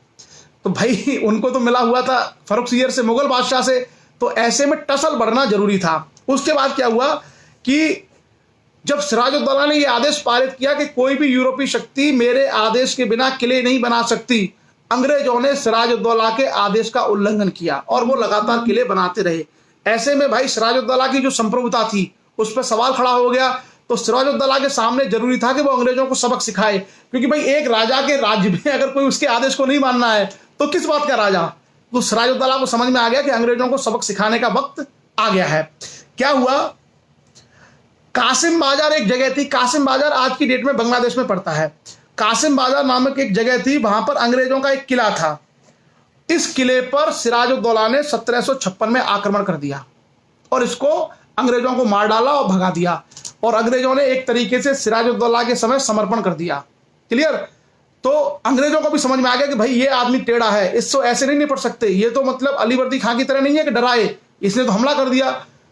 तो भाई उनको तो मिला हुआ था फर्रुखसियर से, मुगल बादशाह से, तो ऐसे में टसल बढ़ना जरूरी था। उसके बाद क्या हुआ कि जब सिराजुद्दौला ने यह आदेश पारित किया कि कोई भी यूरोपीय शक्ति मेरे आदेश के बिना किले नहीं बना सकती, अंग्रेजों ने सिराजुद्दौला के आदेश का उल्लंघन किया और वो लगातार किले बनाते रहे। ऐसे में भाई सिराजुद्दौला की जो संप्रभुता थी उस पर सवाल खड़ा हो गया। तो सिराजुद्दौला के सामने जरूरी था कि वो अंग्रेजों को सबक सिखाए, क्योंकि भाई एक राजा के राज्य में अगर कोई उसके आदेश को नहीं मानना है तो किस बात का राजा। तो सिराजुद्दौला को समझ में आ गया कि अंग्रेजों को सबक सिखाने का वक्त आ गया है। क्या हुआ? कासिम बाजार एक जगह थी, कासिम बाजार आज की डेट में बांग्लादेश में पड़ता है। कासिम बाजार नामक एक जगह थी, वहां पर अंग्रेजों का एक किला था। इस किले पर सिराजुद्दौला ने 1756 में आक्रमण कर दिया और इसको अंग्रेजों को मार डाला और भगा दिया। और अंग्रेजों ने एक तरीके से सिराजुद्दौला के समय समर्पण कर दिया। क्लियर? तो अंग्रेजों को भी समझ में आ गया कि भाई ये आदमी टेढ़ा है, इसको ऐसे नहीं निपट सकते, ये तो मतलब अली वर्दी खां की तरह नहीं है कि डराए, इसने तो हमला कर दिया।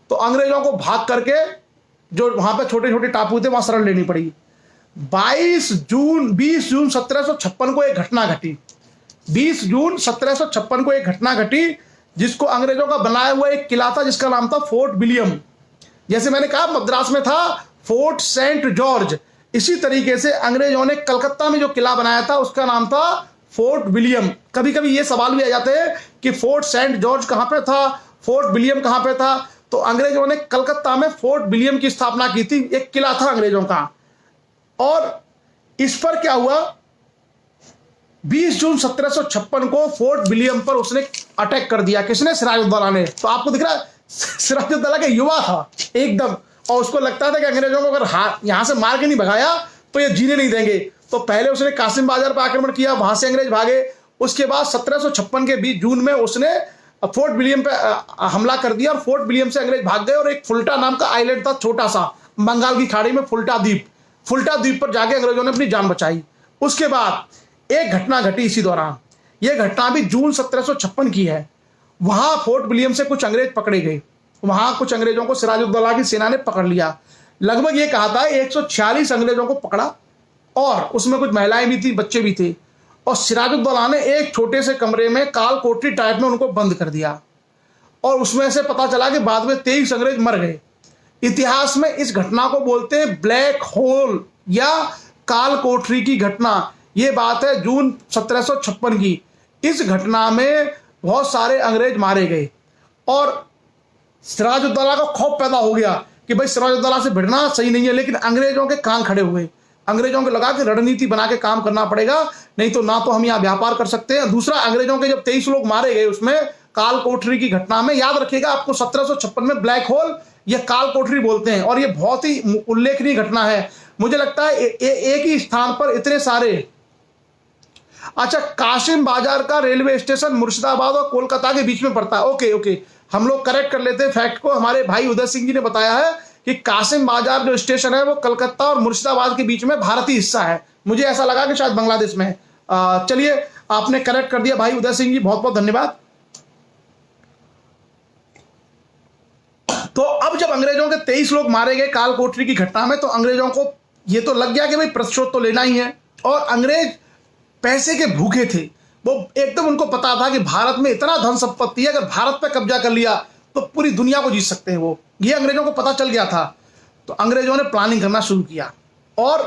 तो अंग्रेजों को भाग करके जो वहां पे छोटे छोटे टापू थे वहां शरण लेनी पड़ी। 20 जून 1756 को एक घटना घटी। 20 जून 1756 को एक घटना घटी जिसको अंग्रेजों का बनाया हुआ एक किला था जिसका नाम था फोर्ट विलियम। जैसे मैंने कहा मद्रास में था फोर्ट सेंट जॉर्ज, इसी तरीके से अंग्रेजों ने कलकत्ता में जो किला बनाया था उसका नाम था फोर्ट विलियम। कभी कभी ये सवाल भी आ जाते हैं कि फोर्ट सेंट जॉर्ज कहां पे था, फोर्ट विलियम कहां पे था। तो अंग्रेजों ने कलकत्ता में फोर्ट विलियम की स्थापना की थी, एक किला था अंग्रेजों का। और इस पर क्या हुआ, 20 जून 1756 को फोर्ट विलियम पर उसने अटैक कर दिया। किसने? सिराजुद्दौला ने। तो आपको दिख रहा है सिराजुद्दौला के युवा था एकदम, और उसको लगता था कि अंग्रेजों को अगर यहां से मार के नहीं भगाया तो ये जीने नहीं देंगे। तो पहले उसने कासिम बाजार पर आक्रमण किया, वहां से अंग्रेज भागे। उसके बाद 1756 के 20 जून में उसने फोर्ट विलियम पे हमला कर दिया और फोर्ट विलियम से अंग्रेज भाग गए। और एक फुल्टा नाम का आइलैंड था छोटा सा बंगाल की खाड़ी में, फुल्टा द्वीप पर जाके अंग्रेजों ने अपनी जान बचाई। उसके बाद एक घटना घटी इसी दौरान, यह घटना भी जून 1756 की है। वहां फोर्ट विलियम से कुछ अंग्रेज पकड़े गए, वहां कुछ अंग्रेजों को सिराजुद्दौला की सेना ने पकड़ लिया। लगभग ये कहा था 146 अंग्रेजों को पकड़ा और उसमें कुछ महिलाएं भी थी, बच्चे भी थे। और सिराजुद्दौला ने एक छोटे से कमरे में काल कोठरी टाइप में उनको बंद कर दिया और उसमें से पता चला कि बाद में 23 अंग्रेज मर गए। इतिहास में इस घटना को बोलते हैं ब्लैक होल या काल कोठरी की घटना। यह बात है जून 1756 की। इस घटना में बहुत सारे अंग्रेज मारे गए और सिराजुद्दौला को खौफ पैदा हो गया कि भाई सिराजुद्दौला से भिड़ना सही नहीं है। लेकिन अंग्रेजों के कान खड़े हुए, अंग्रेजों को लगा कि रणनीति बना के काम करना पड़ेगा, नहीं तो ना तो हम यहाँ व्यापार कर सकते हैं। दूसरा, अंग्रेजों के जब 23 लोग मारे गए उसमें काल कोठरी की घटना में, याद रखिएगा आपको 1756 में ब्लैक होल या काल कोठरी बोलते हैं और ये बहुत ही उल्लेखनीय घटना है। मुझे लगता है एक ही स्थान पर इतने सारे। अच्छा, कासिम बाजार का रेलवे स्टेशन मुर्शिदाबाद और कोलकाता के बीच में पड़ता है। ओके, हम लोग करेक्ट कर लेते हैं फैक्ट को। हमारे भाई उदय सिंह जी ने बताया है कि कासिम बाजार जो स्टेशन है वो कलकत्ता और मुर्शिदाबाद के बीच में भारतीय हिस्सा है। मुझे ऐसा लगा कि शायद बांग्लादेश में है। चलिए, आपने करेक्ट कर दिया भाई उदय सिंह जी, बहुत बहुत धन्यवाद। तो अब जब अंग्रेजों के 23 लोग मारे गए काल कोठरी की घटना में, तो अंग्रेजों को ये तो लग गया कि भाई प्रतिशोध तो लेना ही है। और अंग्रेज पैसे के भूखे थे, वो एकदम उनको पता था कि भारत में इतना धन संपत्ति है, अगर भारत पे कब्जा कर लिया तो पूरी दुनिया को जीत सकते हैं वो। ये अंग्रेजों को पता चल गया था। तो अंग्रेजों ने प्लानिंग करना शुरू किया और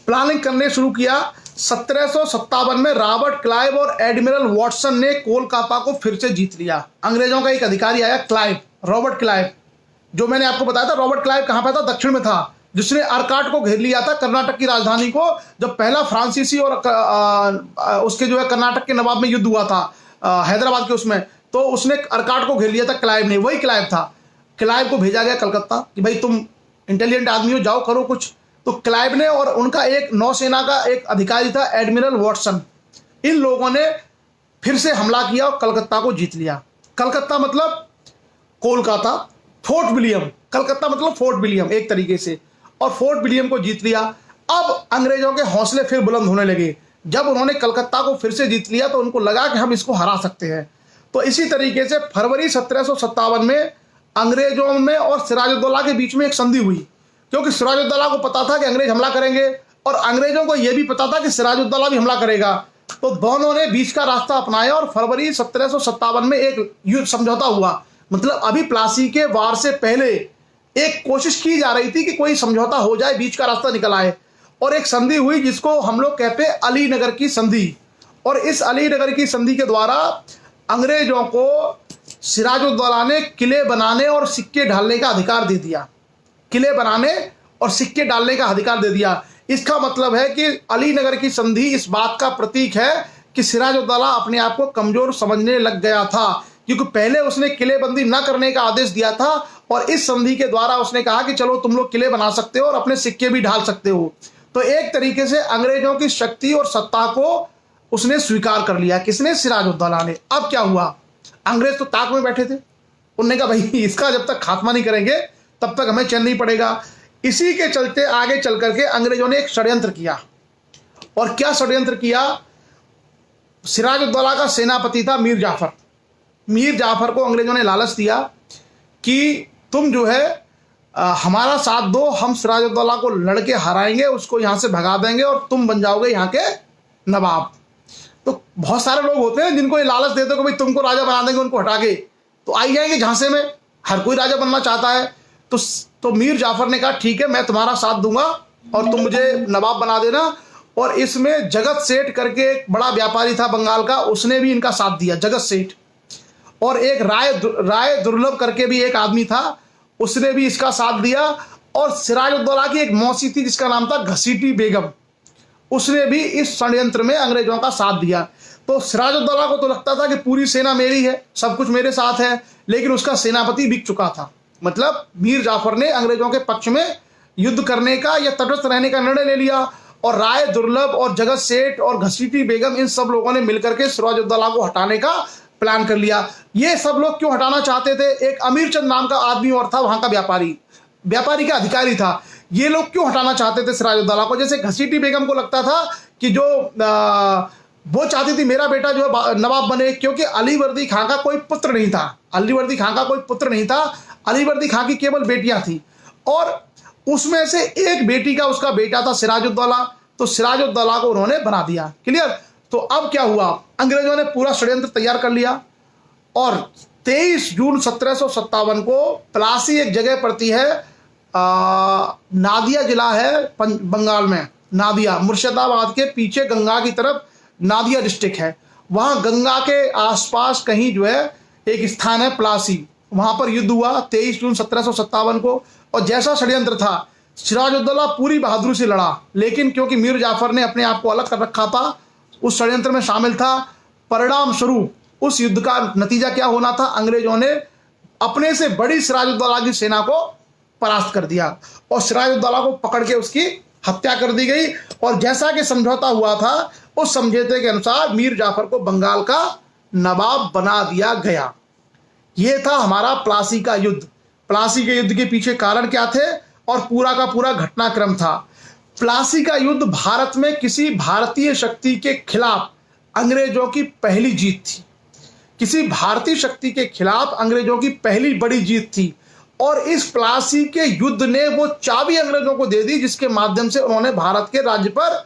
प्लानिंग करने शुरू किया। 1757 में रॉबर्ट क्लाइव और एडमिरल वॉटसन ने कोलकाता को फिर से जीत लिया। अंग्रेजों का एक अधिकारी आया क्लाइव, रॉबर्ट क्लाइव, जो मैंने आपको बताया था। रॉबर्ट क्लाइव कहां पर था? दक्षिण में था, जिसने अर्काट को घेर लिया था, कर्नाटक की राजधानी को। जब पहला फ्रांसीसी और उसके जो है कर्नाटक के नवाब में युद्ध हुआ था हैदराबाद के उसमें, तो उसने अर्काट को घेर लिया था क्लाइव ने, वही क्लाइव था। क्लाइव को भेजा गया कलकत्ता कि भाई तुम इंटेलिजेंट आदमी हो, जाओ करो कुछ। तो क्लाइव ने और उनका एक नौसेना का एक अधिकारी था एडमिरल वॉटसन, इन लोगों ने फिर से हमला किया और कलकत्ता को जीत लिया। कलकत्ता मतलब कोलकाता, फोर्ट विलियम, कलकत्ता मतलब फोर्ट विलियम एक तरीके से, और फोर्ट विलियम को जीत लिया। अब अंग्रेजों के हौसले फिर बुलंद होने लगे। जब उन्होंने कलकत्ता को फिर से जीत लिया तो उनको लगा कि हम इसको हरा सकते हैं। तो इसी तरीके से फरवरी 1757 में अंग्रेजों में और सिराजुद्दौला के बीच में एक संधि हुई, क्योंकि सिराजुद्दौला को पता था कि अंग्रेज हमला करेंगे और अंग्रेजों को यह भी पता था कि सिराजुद्दौला भी हमला करेगा। तो दोनों ने बीच का रास्ता अपनाया और फरवरी 1757 में एक युद्ध समझौता हुआ। मतलब अभी प्लासी के वार से पहले एक कोशिश की जा रही थी कि कोई समझौता हो जाए, बीच का रास्ता निकल आए, और एक संधि हुई जिसको हम लोग कहते हैं अलीनगर की संधि। और इस अलीनगर की संधि के द्वारा अंग्रेजों को सिराजुद्दौला ने किले बनाने और सिक्के ढालने का अधिकार दे दिया। किले बनाने और सिक्के डालने का अधिकार दे दिया। इसका मतलब है कि अलीनगर की संधि इस बात का प्रतीक है कि सिराजुद्दौला अपने आप को कमजोर समझने लग गया था, क्योंकि पहले उसने किलेबंदी न करने का आदेश दिया था और इस संधि के द्वारा उसने कहा कि चलो तुम लोग किले बना सकते हो और अपने सिक्के भी ढाल सकते हो। तो एक तरीके से अंग्रेजों की शक्ति और सत्ता को उसने स्वीकार कर लिया। किसने? सिराजुद्दौला ने। अब क्या हुआ? अंग्रेज तो ताक में बैठे थे। उन्होंने कहा भाई इसका जब तक खात्मा नहीं करेंगे तब तक हमें चैन नहीं पड़ेगा। इसी के चलते आगे चल करके अंग्रेजों ने एक षड्यंत्र किया। और क्या षड्यंत्र किया? सिराजुद्दौला का सेनापति था मीर जाफर। मीर जाफर को अंग्रेजों ने लालच दिया कि तुम जो है हमारा साथ दो, हम सिराजुद्दौला को लड़के हराएंगे, उसको यहाँ से भगा देंगे और तुम बन जाओगे यहाँ के नवाब। तो बहुत सारे लोग होते हैं जिनको ये लालच देते हो कि भाई तुमको राजा बना देंगे, उनको हटा के तो आई जाएंगे झांसे में। हर कोई राजा बनना चाहता है। तो मीर जाफर ने कहा ठीक है, मैं तुम्हारा साथ दूंगा और तुम मुझे नवाब बना देना। और इसमें जगत सेठ करके एक बड़ा व्यापारी था बंगाल का, उसने भी इनका साथ दिया, जगत सेठ। और एक राय दुर्लभ करके भी एक आदमी था, उसने भी इसका साथ दिया। और सिराजुद्दौला की एक मौसी थी जिसका नाम था घसीटी बेगम, उसने भी इस षड्यंत्र में अंग्रेजों का साथ दिया। तो सिराजुद्दौला को तो लगता था कि पूरी सेना मेरी है, सब कुछ मेरे साथ है, लेकिन उसका सेनापति बिक चुका था। मतलब मीर जाफर ने अंग्रेजों के पक्ष में युद्ध करने का या तटस्थ रहने का निर्णय ले लिया। और राय दुर्लभ और जगत सेठ और घसीटी बेगम, इन सब लोगों ने मिलकर के सिराजुद्दौला को हटाने का प्लान कर लिया। ये सब लोग क्यों हटाना चाहते थे? एक अमीर चंद नाम का आदमी और था, वहां का व्यापारी का अधिकारी था। ये लोग क्यों हटाना चाहते थे सिराजुद्दौला को? जैसे घसीटी बेगम को लगता था कि जो वो चाहती थी मेरा बेटा जो है नवाब बने, क्योंकि अलीवर्दी खां का कोई पुत्र नहीं था। अलीवर्दी खां का कोई पुत्र नहीं था, अलीवर्दी खां की केवल बेटियां थी और उसमें से एक बेटी का उसका बेटा था सिराजुद्दौला। तो सिराजुद्दौला को उन्होंने बना दिया। क्लियर? तो अब क्या हुआ? अंग्रेजों ने पूरा षड्यंत्र तैयार कर लिया और 23 जून 1757 को प्लासी एक जगह पड़ती है, नादिया जिला है बंगाल में। नादिया मुर्शिदाबाद के पीछे गंगा की तरफ नादिया डिस्ट्रिक्ट है। वहां गंगा के आसपास कहीं जो है एक स्थान है प्लासी, वहां पर युद्ध हुआ 23 जून 1757 को। और जैसा षड्यंत्र था, सिराजुद्दौला पूरी बहादुरी से लड़ा, लेकिन क्योंकि मीर जाफर ने अपने आप को अलग कर रखा था, उस षड्यंत्र में शामिल था। परिणाम स्वरूप उस युद्ध का नतीजा क्या होना था? अंग्रेजों ने अपने से बड़ी सिराजुद्दौला की सेना को परास्त कर दिया और सिराजुद्दौला को पकड़ के उसकी हत्या कर दी गई। और जैसा कि समझौता हुआ था, उस समझौते के अनुसार मीर जाफर को बंगाल का नवाब बना दिया गया। यह था हमारा प्लासी का युद्ध। प्लासी के युद्ध के पीछे कारण क्या थे और पूरा का पूरा घटनाक्रम था। प्लासी का युद्ध भारत में किसी भारतीय शक्ति के खिलाफ अंग्रेजों की पहली जीत थी। किसी भारतीय शक्ति के खिलाफ अंग्रेजों की पहली बड़ी जीत थी। और इस प्लासी के युद्ध ने वो चाबी अंग्रेजों को दे दी जिसके माध्यम से उन्होंने भारत के राज्य पर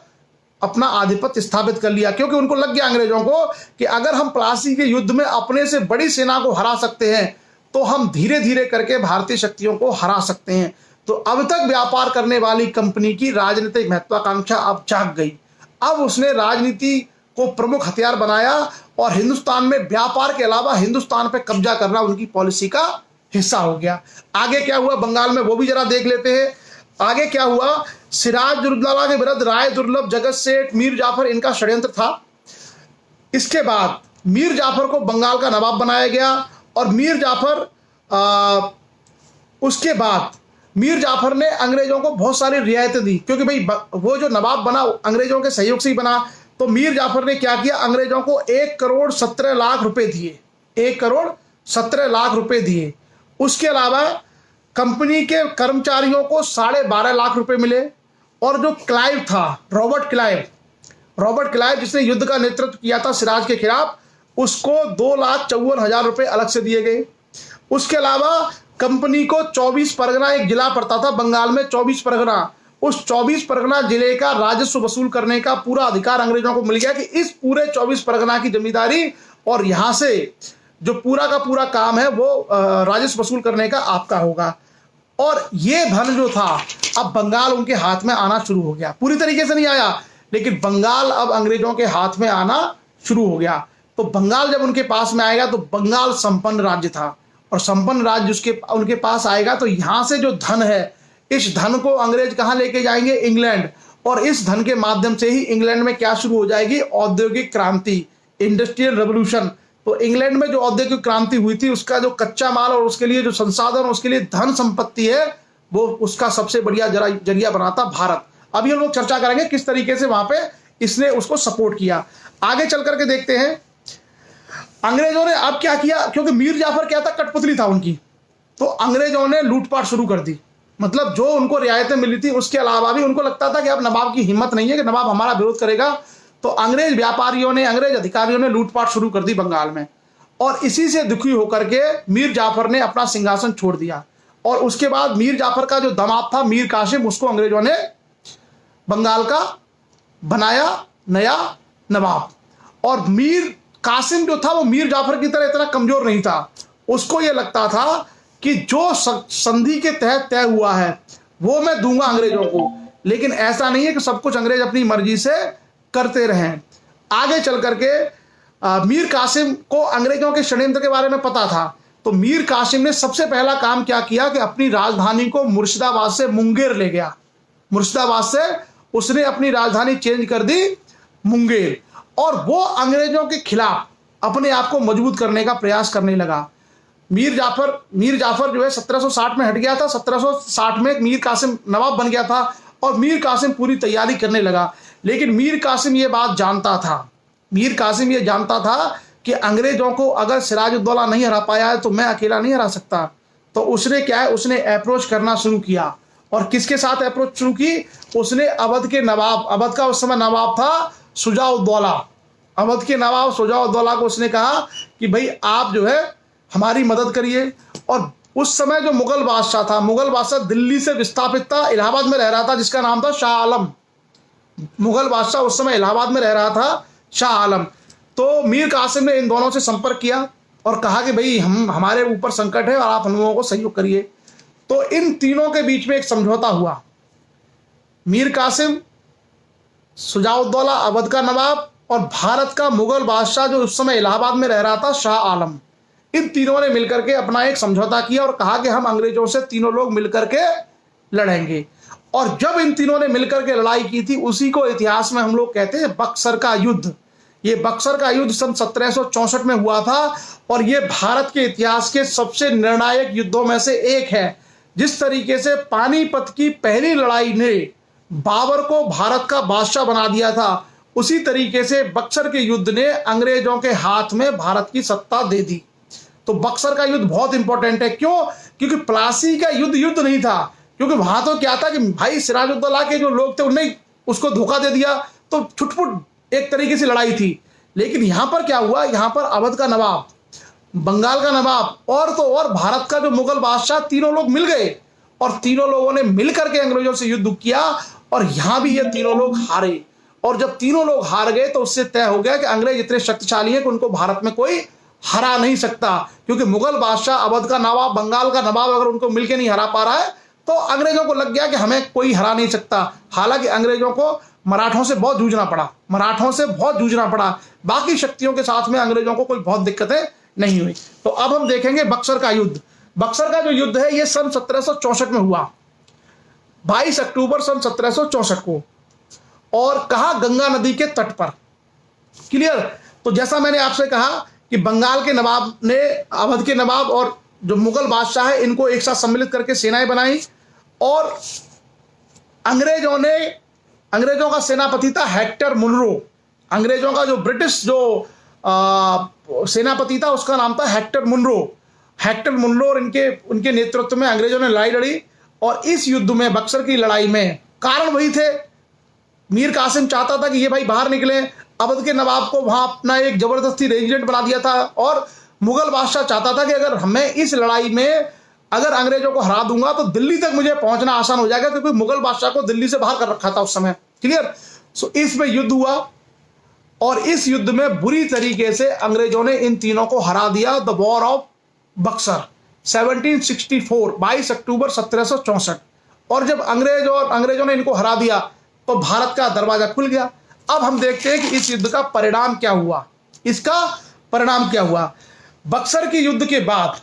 अपना आधिपत्य स्थापित कर लिया। क्योंकि उनको लग गया अंग्रेजों को कि अगर हम प्लासी के युद्ध में अपने से बड़ी सेना को हरा सकते हैं तो हम धीरे धीरे करके भारतीय शक्तियों को हरा सकते हैं। तो अब तक व्यापार करने वाली कंपनी की राजनीतिक महत्वाकांक्षा अब जाग गई। अब उसने राजनीति को प्रमुख हथियार बनाया और हिंदुस्तान में व्यापार के अलावा हिंदुस्तान पर कब्जा करना उनकी पॉलिसी का हिस्सा हो गया। आगे क्या हुआ बंगाल में वो भी जरा देख लेते हैं। आगे क्या हुआ? सिराजुद्दौला के विरुद्ध राय दुर्लभ, जगत सेठ, मीर जाफर, इनका षड्यंत्र था। इसके बाद मीर जाफर को बंगाल का नवाब बनाया गया और उसके बाद मीर जाफर ने अंग्रेजों को बहुत सारी रियायतें दी, क्योंकि भाई वो जो नवाब बना अंग्रेजों के सहयोग से ही बना। तो मीर जाफर ने क्या किया? अंग्रेजों को 1,17,00,000 रुपए दिए। 1,17,00,000 रुपए दिए। उसके अलावा कंपनी के कर्मचारियों को 12.5 लाख रुपए मिले और जो क्लाइव था, रॉबर्ट क्लाइव जिसने युद्ध का नेतृत्व किया था सिराज के खिलाफ, उसको 2,54,000 रुपए अलग से दिए गए। उसके अलावा कंपनी को 24 परगना, एक जिला पड़ता था बंगाल में 24 परगना, उस 24 परगना जिले का राजस्व वसूल करने का पूरा अधिकार अंग्रेजों को मिल गया कि इस पूरे 24 परगना की जमींदारी और यहां से जो पूरा का पूरा काम है वो राजस्व वसूल करने का आपका होगा। और ये धन जो था अब बंगाल उनके हाथ में आना शुरू हो गया। पूरी तरीके से नहीं आया, लेकिन बंगाल अब अंग्रेजों के हाथ में आना शुरू हो गया। तो बंगाल जब उनके पास में आएगा तो बंगाल संपन्न राज्य था, और संपन्न राज्य उसके उनके पास आएगा तो यहां से जो धन है, इस धन को अंग्रेज कहां लेके जाएंगे? इंग्लैंड। और इस धन के माध्यम से ही इंग्लैंड में क्या शुरू हो जाएगी? औद्योगिक क्रांति, इंडस्ट्रियल रेवोल्यूशन। तो इंग्लैंड में जो औद्योगिक क्रांति हुई थी, उसका जो कच्चा माल और उसके लिए जो संसाधन, उसके लिए धन संपत्ति है, वो उसका सबसे बढ़िया जरिया बनाता भारत। अभी हम लोग चर्चा करेंगे किस तरीके से वहां पे इसने उसको सपोर्ट किया। आगे चल करके देखते हैं अंग्रेजों ने अब क्या किया। क्योंकि मीर जाफर क्या था, कठपुतली था उनकी, तो अंग्रेजों ने लूटपाट शुरू कर दी। मतलब जो उनको रियायतें मिली थी उसके अलावा भी उनको लगता था कि अब नवाब की हिम्मत नहीं है कि नवाब हमारा विरोध करेगा, तो अंग्रेज व्यापारियों ने, अंग्रेज अधिकारियों ने लूटपाट शुरू कर दी बंगाल में। और इसी से दुखी होकर के मीर जाफर ने अपना सिंहासन छोड़ दिया, और उसके बाद मीर जाफर का जो दामाद था मीर कासिम, उसको अंग्रेजों ने बंगाल का बनाया नया नवाब। और मीर कासिम जो था वो मीर जाफर की तरह इतना कमजोर नहीं था। उसको ये लगता था कि जो संधि के तहत तय हुआ है वो मैं दूंगा अंग्रेजों को, लेकिन ऐसा नहीं है कि सब कुछ अंग्रेज अपनी मर्जी से करते रहें। आगे चल करके मीर कासिम को अंग्रेजों के षड्यंत्र के बारे में पता था, तो मीर कासिम ने सबसे पहला काम क्या किया कि अपनी राजधानी को मुर्शिदाबाद से मुंगेर ले गया। मुर्शिदाबाद से उसने अपनी राजधानी चेंज कर दी मुंगेर, और वो अंग्रेजों के खिलाफ अपने आप को मजबूत करने का प्रयास करने लगा। मीर जाफर जो है 1760 में हट गया था, 1760 में मीर कासिम नवाब बन गया था, और मीर कासिम पूरी तैयारी करने लगा। लेकिन मीर कासिम ये बात जानता था, मीर कासिम ये जानता था कि अंग्रेजों को अगर सिराजुद्दौला नहीं हरा पाया है तो मैं अकेला नहीं हरा सकता। तो उसने क्या है, उसने अप्रोच करना शुरू किया। और किसके साथ अप्रोच शुरू की? उसने अवध के नवाब, अवध का उस समय नवाब था शुजाउद्दौला, अवध के नवाब शुजाउद्दौला को उसने कहा कि भाई आप जो है हमारी मदद करिए। और उस समय जो मुगल बादशाह था, मुगल बादशाह दिल्ली से विस्थापित था, इलाहाबाद में रह रहा था, जिसका नाम था शाह आलम। मुगल बादशाह उस समय इलाहाबाद में रह रहा था, शाह आलम। तो मीर कासिम ने इन दोनों से संपर्क किया और कहा कि भाई हमारे ऊपर संकट है और आप हम लोगों को सहयोग करिए। तो इन तीनों के बीच में एक समझौता हुआ। मीर कासिम, शुजाउद्दौला अवध का नवाब, और भारत का मुगल बादशाह जो उस समय इलाहाबाद में रह रहा था, शाह आलम। इन तीनों ने मिलकर के अपना एक समझौता किया और कहा कि हम अंग्रेजों से तीनों लोग मिलकर के लड़ेंगे। और जब इन तीनों ने मिलकर के लड़ाई की थी, उसी को इतिहास में हम लोग कहते हैं बक्सर का युद्ध। ये बक्सर का युद्ध सन 1764 में हुआ था, और ये भारत के इतिहास के सबसे निर्णायक युद्धों में से एक है। जिस तरीके से पानीपत की पहली लड़ाई ने बाबर को भारत का बादशाह बना दिया था, उसी तरीके से बक्सर के युद्ध ने अंग्रेजों के हाथ में भारत की सत्ता दे दी। तो बक्सर का युद्ध बहुत इंपॉर्टेंट है। क्यों? क्योंकि प्लासी का युद्ध नहीं था, क्योंकि वहां तो क्या था कि भाई सिराजुद्दौला के जो लोग थे उन्हें उसको धोखा दे दिया, तो छुटपुट एक तरीके से लड़ाई थी। लेकिन यहां पर क्या हुआ, यहां पर अवध का नवाब, बंगाल का नवाब और तो और भारत का जो मुगल बादशाह, तीनों लोग मिल गए, और तीनों लोगों ने मिलकर के अंग्रेजों से युद्ध किया। और यहां भी ये तीनों लोग हारे, और जब तीनों लोग हार गए तो उससे तय हो गया कि अंग्रेज इतने शक्तिशाली हैं कि उनको भारत में कोई हरा नहीं सकता। क्योंकि मुगल बादशाह, अवध का नवाब, बंगाल का नवाब अगर उनको मिलकर नहीं हरा पा रहा है तो अंग्रेजों को लग गया कि हमें कोई हरा नहीं सकता। हालांकि अंग्रेजों को मराठों से बहुत जूझना पड़ा, बाकी शक्तियों के साथ में अंग्रेजों को कोई बहुत दिक्कतें नहीं हुई। तो अब हम देखेंगे बक्सर का युद्ध। बक्सर का जो युद्ध है ये सन 1764 में हुआ, 22 अक्टूबर सन 1764 को, और कहा गंगा नदी के तट पर। क्लियर? तो जैसा मैंने आपसे कहा कि बंगाल के नवाब ने अवध के नवाब और जो मुगल बादशाह है इनको एक साथ सम्मिलित करके सेनाएं बनाई, और अंग्रेजों का सेनापति था हेक्टर मुनरो। अंग्रेजों का जो ब्रिटिश जो सेनापति था उसका नाम था हेक्टर मुनरो, और उनके नेतृत्व में अंग्रेजों ने लड़ाई लड़ी। और इस युद्ध में, बक्सर की लड़ाई में, कारण वही थे। मीर कासिम चाहता था कि ये भाई बाहर निकले, अवध के नवाब को वहां अपना एक जबरदस्ती रेजिडेंट बना दिया था, और मुगल बादशाह चाहता था कि अगर मैं इस लड़ाई में अगर अंग्रेजों को हरा दूंगा तो दिल्ली तक मुझे पहुंचना आसान हो जाएगा, क्योंकि मुगल बादशाह को दिल्ली से बाहर कर रखा था उस समय। क्लियर। सो इसमें युद्ध हुआ, और इस युद्ध में बुरी तरीके से अंग्रेजों ने इन तीनों को हरा दिया। द वॉर ऑफ बक्सर 1764, 22 अक्टूबर 1764। और जब अंग्रेजों ने इनको हरा दिया तो भारत का दरवाजा खुल गया। अब हम देखते हैं कि इस युद्ध का परिणाम क्या हुआ। इसका परिणाम क्या हुआ? बक्सर के युद्ध के बाद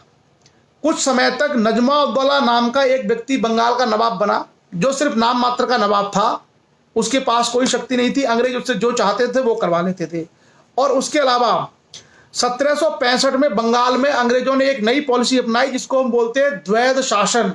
कुछ समय तक नजमा-उद-दौला नाम का एक व्यक्ति बंगाल का नवाब बना, जो सिर्फ नाम मात्र का नवाब था। उसके पास कोई शक्ति नहीं थी, अंग्रेज उससे जो चाहते थे वो करवा लेते थे। और उसके अलावा 1765 में बंगाल में अंग्रेजों ने एक नई पॉलिसी अपनाई, जिसको हम बोलते हैं द्वैध शासन।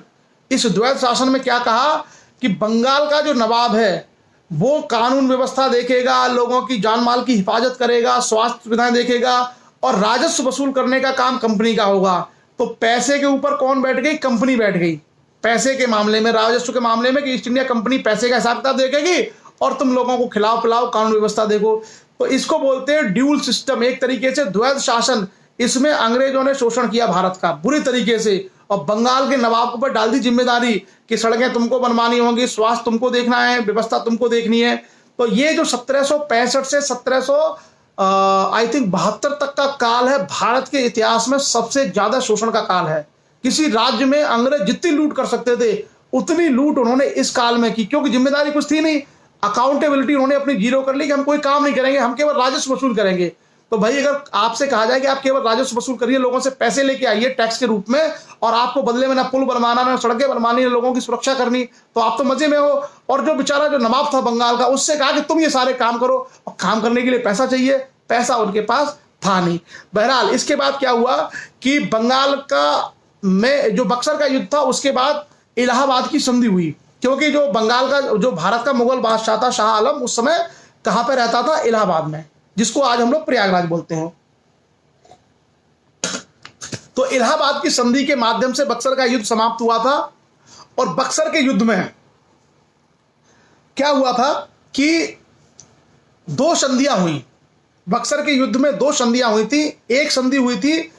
इस द्वैध शासन में क्या कहा कि बंगाल का जो नवाब है वो कानून व्यवस्था देखेगा, लोगों की जान माल की हिफाजत करेगा, स्वास्थ्य सुविधाएं देखेगा, और राजस्व वसूल करने का काम कंपनी का होगा। तो पैसे के ऊपर कौन बैठ गई? कंपनी बैठ गई। पैसे के मामले में, राजस्व के मामले में कि ईस्ट इंडिया कंपनी पैसे का हिसाब किताब देखेगी और तुम लोगों को खिलाओ पिलाओ, कानून व्यवस्था देखो। तो इसको बोलते हैं ड्यूल सिस्टम, एक तरीके से द्वैध शासन। इसमें अंग्रेजों ने शोषण किया भारत का बुरी तरीके से, और बंगाल के नवाब पर डाल दी जिम्मेदारी कि सड़कें तुमको बनवानी होंगी, स्वास्थ्य तुमको देखना है, व्यवस्था तुमको देखनी है। तो ये जो 1765 से 1772 तक का काल है, भारत के इतिहास में सबसे ज्यादा शोषण का काल है। किसी राज्य में अंग्रेज जितनी लूट कर सकते थे उतनी लूट उन्होंने इस काल में की, क्योंकि जिम्मेदारी कुछ थी नहीं। अकाउंटेबिलिटी उन्होंने अपनी जीरो कर ली कि हम कोई काम नहीं करेंगे, हम केवल राजस्व वसूल करेंगे। तो भाई अगर आपसे कहा जाए कि आप केवल राजस्व वसूल करिए, लोगों से पैसे लेके आइए टैक्स के रूप में, और आपको बदले में ना पुल बनवाना, ना सड़कें बनवानी, ना लोगों की सुरक्षा करनी, तो आप तो मजे में हो। और जो बेचारा जो नवाब था बंगाल का, उससे कहा कि तुम ये सारे काम करो, और काम करने के लिए पैसा चाहिए, पैसा उनके पास था नहीं। बहरहाल इसके बाद क्या हुआ कि बंगाल का में जो बक्सर का युद्ध था, उसके बाद इलाहाबाद की संधि हुई, क्योंकि जो बंगाल का जो भारत का मुगल बादशाह था शाह आलम, उस समय कहां पे रहता था? इलाहाबाद में, जिसको आज हम लोग प्रयागराज बोलते हैं। तो इलाहाबाद की संधि के माध्यम से बक्सर का युद्ध समाप्त हुआ था। और बक्सर के युद्ध में क्या हुआ था कि दो संधियां हुई। बक्सर के युद्ध में दो संधियां हुई थी। एक संधि हुई थी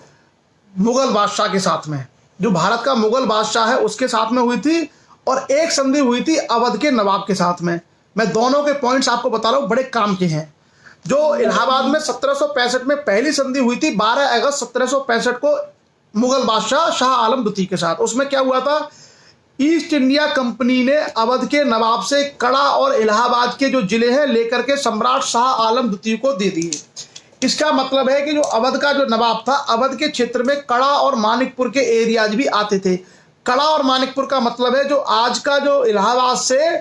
मुगल बादशाह के साथ में, जो भारत का मुगल बादशाह है उसके साथ में हुई थी, और एक संधि हुई थी अवध के नवाब के साथ में। मैं दोनों के पॉइंट्स आपको बता रहा हूं, बड़े काम के हैं। जो इलाहाबाद में 1765 में पहली संधि हुई थी, 12 अगस्त 1765 को मुगल बादशाह शाह आलम द्वितीय के साथ। उसमें क्या हुआ था? ईस्ट इंडिया कंपनी ने अवध के नवाब से कड़ा और इलाहाबाद के जो जिले हैं लेकर के सम्राट शाह आलम द्वितीय को दे दिए। इसका मतलब है कि जो अवध का जो नवाब था, अवध के क्षेत्र में कड़ा और मानिकपुर के एरियाज भी आते थे। कड़ा और मानिकपुर का मतलब है जो आज का जो इलाहाबाद से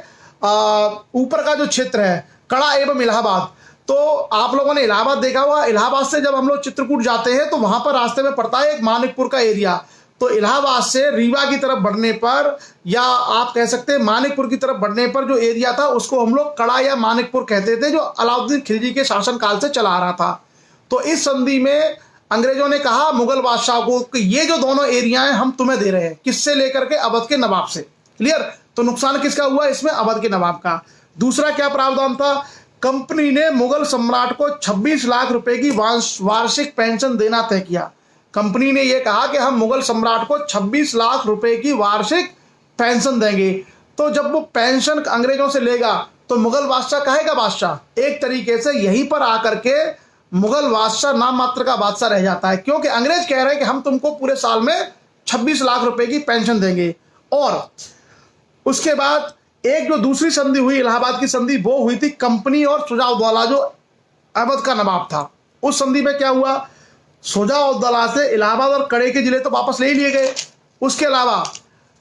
ऊपर का जो क्षेत्र है, कड़ा एवं इलाहाबाद। तो आप लोगों ने इलाहाबाद देखा हुआ, इलाहाबाद से जब हम लोग चित्रकूट जाते हैं तो वहां पर रास्ते में पड़ता है एक मानिकपुर का एरिया। तो इलाहाबाद से रीवा की तरफ बढ़ने पर, या आप कह सकते हैं मानिकपुर की तरफ बढ़ने पर जो एरिया था उसको हम लोग कड़ा या मानिकपुर कहते थे, जो अलाउद्दीन खिलजी के शासनकाल से चला आ रहा था। तो इस संधि में अंग्रेजों ने कहा मुगल बादशाह को कि ये जो दोनों एरिया हैं हम तुम्हें दे रहे हैं, किससे लेकर के? अवध के नवाब से। क्लियर। तो नुकसान किसका हुआ इसमें? अवध के नवाब का। दूसरा क्या प्रावधान था? कंपनी ने मुगल सम्राट को 26 लाख रुपए की वार्षिक पेंशन देना तय किया। कंपनी ने यह कहा कि हम मुगल सम्राट को 26 लाख रुपए की वार्षिक पेंशन देंगे। तो जब वो पेंशन अंग्रेजों से लेगा तो मुगल बादशाह कहेगा बादशाह, एक तरीके से यहीं पर आकर के मुगल बादशाह नाम मात्र का बादशाह रह जाता है, क्योंकि अंग्रेज कह रहे हैं कि हम तुमको पूरे साल में 26 लाख रुपए की पेंशन देंगे। और उसके बाद एक जो दूसरी संधि हुई इलाहाबाद की संधि, वो हुई थी कंपनी और शुजा-उद-दौला जो अवध का नवाब था। उस संधि में क्या हुआ? शुजा-उद-दौला से इलाहाबाद और कड़े के जिले तो वापस ले ही लिए गए। उसके अलावा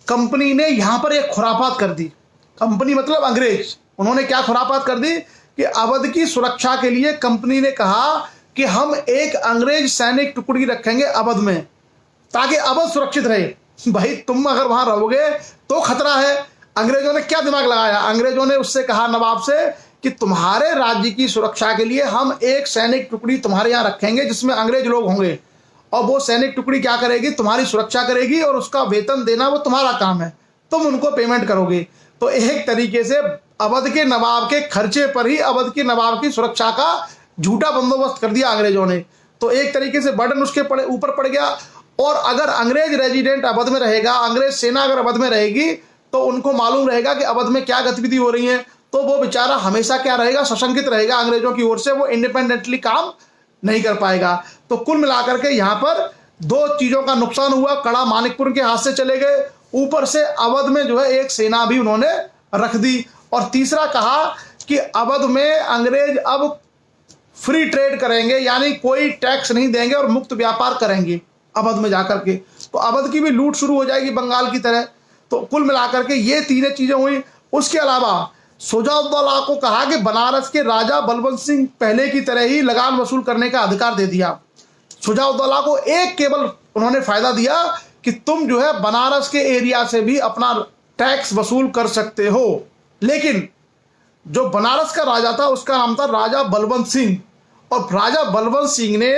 कंपनी ने यहां पर एक खुरापात कर दी। कंपनी मतलब अंग्रेज। उन्होंने क्या खुरापात कर दी कि अवध की सुरक्षा के लिए कंपनी ने कहा कि हम एक अंग्रेज सैनिक टुकड़ी रखेंगे अवध में, ताकि अवध सुरक्षित रहे। भाई तुम अगर वहां रहोगे तो खतरा है। अंग्रेजों ने क्या दिमाग लगाया? अंग्रेजों ने उससे कहा नवाब से कि तुम्हारे राज्य की सुरक्षा के लिए हम एक सैनिक टुकड़ी तुम्हारे यहाँ रखेंगे जिसमें अंग्रेज लोग होंगे, और वो सैनिक टुकड़ी क्या करेगी? तुम्हारी सुरक्षा करेगी, और उसका वेतन देना वो तुम्हारा काम है, तुम उनको पेमेंट करोगे। तो एक तरीके से अवध के नवाब के खर्चे पर ही अवध के नवाब की सुरक्षा का झूठा बंदोबस्त कर दिया अंग्रेजों ने। तो एक तरीके से बर्डन उसके ऊपर पड़ गया। और अगर अंग्रेज रेजिडेंट अवध में रहेगा, अंग्रेज सेना अगर अवध में रहेगी, तो उनको मालूम रहेगा कि अवध में क्या गतिविधि हो रही है, तो वो बेचारा हमेशा क्या रहेगा, सशंकित रहेगा अंग्रेजों की ओर से, वो इंडिपेंडेंटली काम नहीं कर पाएगा। तो कुल मिलाकर के यहाँ पर दो चीजों का नुकसान हुआ, कड़ा मानिकपुर के हाथ से चले गए, ऊपर से अवध में जो है एक सेना भी उन्होंने रख दी। और तीसरा कहा कि अवध में अंग्रेज अब फ्री ट्रेड करेंगे, यानी कोई टैक्स नहीं देंगे और मुक्त व्यापार करेंगे अवध में जाकर के। तो अवध की भी लूट शुरू हो जाएगी बंगाल की तरह। तो कुल मिलाकर के ये तीनों चीजें हुई। उसके अलावा शुजा-उद-दौला को कहा कि बनारस के राजा बलवंत सिंह पहले की तरह ही लगान वसूल करने का अधिकार दे दिया। शुजा-उद-दौला को एक केवल उन्होंने फायदा दिया कि तुम जो है बनारस के एरिया से भी अपना टैक्स वसूल कर सकते हो। लेकिन जो बनारस का राजा था उसका नाम था राजा बलवंत सिंह, और राजा बलवंत सिंह ने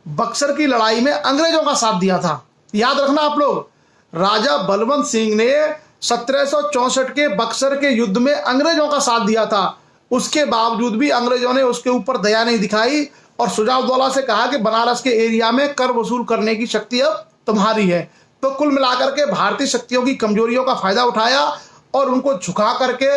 बक्सर की लड़ाई में अंग्रेजों का साथ दिया था। याद रखना आप लोग, राजा बलवंत सिंह ने 1764 के बक्सर के युद्ध में अंग्रेजों का साथ दिया था। उसके बावजूद भी अंग्रेजों ने उसके ऊपर दया नहीं दिखाई और शुजा-उद-दौला से कहा कि बनारस के एरिया में कर वसूल करने की शक्ति अब तुम्हारी है। तो कुल मिलाकर के भारतीय शक्तियों की कमजोरियों का फायदा उठाया और उनको झुका करके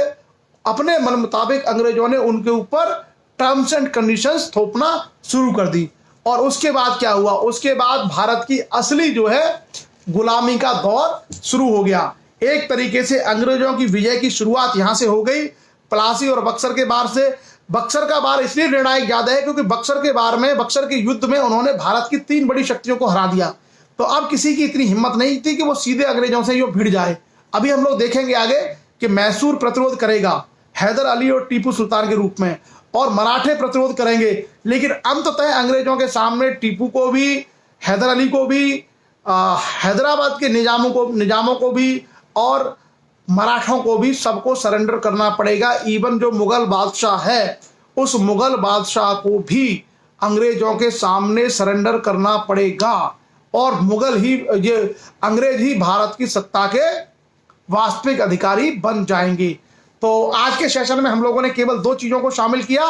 अपने मन मुताबिक अंग्रेजों ने उनके ऊपर टर्म्स एंड कंडीशंस थोपना शुरू कर दी। और उसके बाद क्या हुआ, उसके बाद भारत की असली जो है गुलामी का दौर शुरू हो गया। एक तरीके से अंग्रेजों की विजय की शुरुआत यहां से हो गई, प्लासी और बक्सर के बार से। बक्सर का बार इसलिए निर्णायक ज्यादा है क्योंकि बक्सर के बार में, बक्सर के युद्ध में उन्होंने भारत की 3 बड़ी शक्तियों को हरा दिया। तो अब किसी की इतनी हिम्मत नहीं थी कि वो सीधे अंग्रेजों से भिड़ जाए। अभी हम लोग देखेंगे आगे कि मैसूर प्रतिरोध करेगा हैदर अली और टीपू सुल्तान के रूप में, और मराठे प्रतिरोध करेंगे। लेकिन अंततः अंग्रेजों के सामने टीपू को भी, हैदर अली को भी, हैदराबाद के निजामों को भी और मराठों को भी, सबको सरेंडर करना पड़ेगा। इवन जो मुगल बादशाह है, उस मुगल बादशाह को भी अंग्रेजों के सामने सरेंडर करना पड़ेगा और अंग्रेज ही भारत की सत्ता के वास्तविक अधिकारी बन जाएंगे। तो आज के सेशन में हम लोगों ने केवल 2 चीजों को शामिल किया,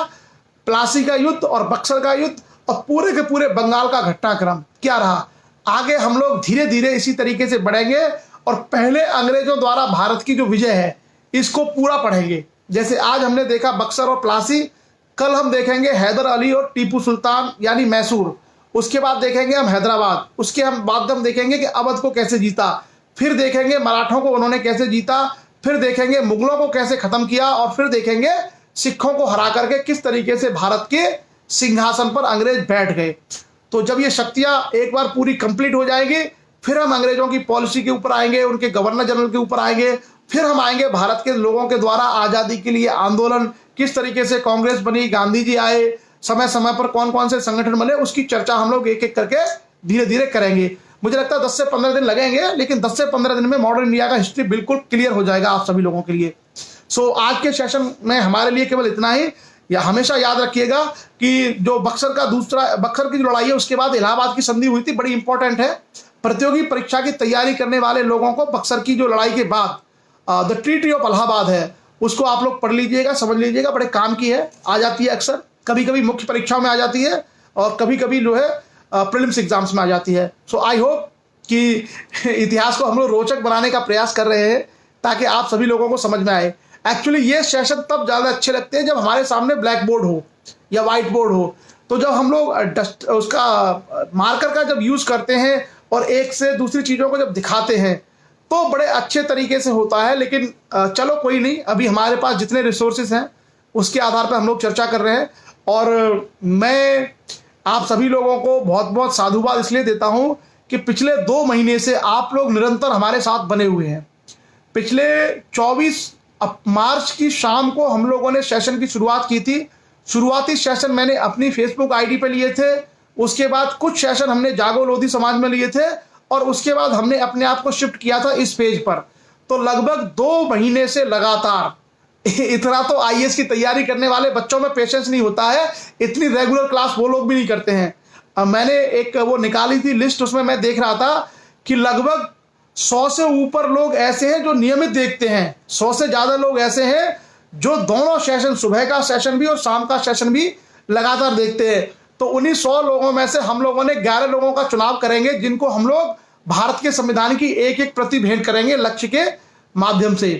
प्लासी का युद्ध और बक्सर का युद्ध, और पूरे के पूरे बंगाल का घटनाक्रम क्या रहा। आगे हम लोग धीरे धीरे इसी तरीके से बढ़ेंगे और पहले अंग्रेजों द्वारा भारत की जो विजय है इसको पूरा पढ़ेंगे। जैसे आज हमने देखा बक्सर और प्लासी, कल हम देखेंगे हैदर अली और टीपू सुल्तान यानी मैसूर, उसके बाद देखेंगे हम हैदराबाद, उसके बाद हम देखेंगे कि अवध को कैसे जीता, फिर देखेंगे मराठों को उन्होंने कैसे जीता, फिर देखेंगे मुगलों को कैसे खत्म किया, और फिर देखेंगे सिखों को हरा करके किस तरीके से भारत के सिंहासन पर अंग्रेज बैठ गए। तो जब ये शक्तियां एक बार पूरी कंप्लीट हो जाएगी, फिर हम अंग्रेजों की पॉलिसी के ऊपर आएंगे, उनके गवर्नर जनरल के ऊपर आएंगे, फिर हम आएंगे भारत के लोगों के द्वारा आजादी के लिए आंदोलन, किस तरीके से कांग्रेस बनी, गांधी जी आए, समय समय पर कौन कौन से संगठन बने, उसकी चर्चा हम लोग एक एक करके धीरे धीरे करेंगे। मुझे लगता है 10 से 15 दिन लगेंगे, लेकिन 10 से 15 दिन में मॉडर्न इंडिया का हिस्ट्री बिल्कुल क्लियर हो जाएगा आप सभी लोगों के लिए। सो आज के सेशन में हमारे लिए केवल इतना ही। या हमेशा याद रखिएगा कि जो बक्सर की जो लड़ाई है उसके बाद इलाहाबाद की संधि हुई थी, बड़ी इंपॉर्टेंट है। प्रतियोगी परीक्षा की तैयारी करने वाले लोगों को बक्सर की जो लड़ाई के बाद द ट्रीटी ऑफ इलाहाबाद है उसको आप लोग पढ़ लीजिएगा, समझ लीजिएगा, बड़े काम की है। आ जाती है अक्सर, कभी कभी मुख्य परीक्षाओं में आ जाती है और कभी कभी जो है प्रीलिम्स एग्जाम्स में आ जाती है। सो आई होप कि इतिहास को हम लोग रोचक बनाने का प्रयास कर रहे हैं ताकि आप सभी लोगों को समझ में आए। एक्चुअली ये सेशन तब ज़्यादा अच्छे लगते हैं जब हमारे सामने ब्लैक बोर्ड हो या वाइट बोर्ड हो। तो जब हम लोग उसका मार्कर का जब यूज़ करते हैं और एक से दूसरी चीज़ों को जब दिखाते हैं तो बड़े अच्छे तरीके से होता है। लेकिन चलो कोई नहीं, अभी हमारे पास जितने रिसोर्सेज हैं उसके आधार पर हम लोग चर्चा कर रहे हैं। और मैं आप सभी लोगों को बहुत बहुत साधुवाद इसलिए देता हूं कि पिछले 2 महीने से आप लोग निरंतर हमारे साथ बने हुए हैं। पिछले 24 मार्च की शाम को हम लोगों ने सेशन की शुरुआत की थी। शुरुआती सेशन मैंने अपनी फेसबुक आईडी पे लिए थे, उसके बाद कुछ सेशन हमने जागो लोधी समाज में लिए थे और उसके बाद हमने अपने आप को शिफ्ट किया था इस पेज पर। तो लगभग 2 महीने से लगातार, इतना तो आईएएस की तैयारी करने वाले बच्चों में पेशेंस नहीं होता है, इतनी रेगुलर क्लास वो लोग भी नहीं करते हैं। मैंने एक वो निकाली थी लिस्ट, उसमें मैं देख रहा था कि लगभग 100 से ऊपर लोग ऐसे हैं जो नियमित देखते हैं, 100 से ज्यादा लोग ऐसे हैं जो दोनों सेशन, सुबह का सेशन भी और शाम का सेशन भी लगातार देखते हैं। तो उन्हीं 100 लोगों में से हम लोगों ने 11 लोगों का चुनाव करेंगे जिनको हम लोग भारत के संविधान की एक एक प्रति भेंट करेंगे लक्ष्य के माध्यम से।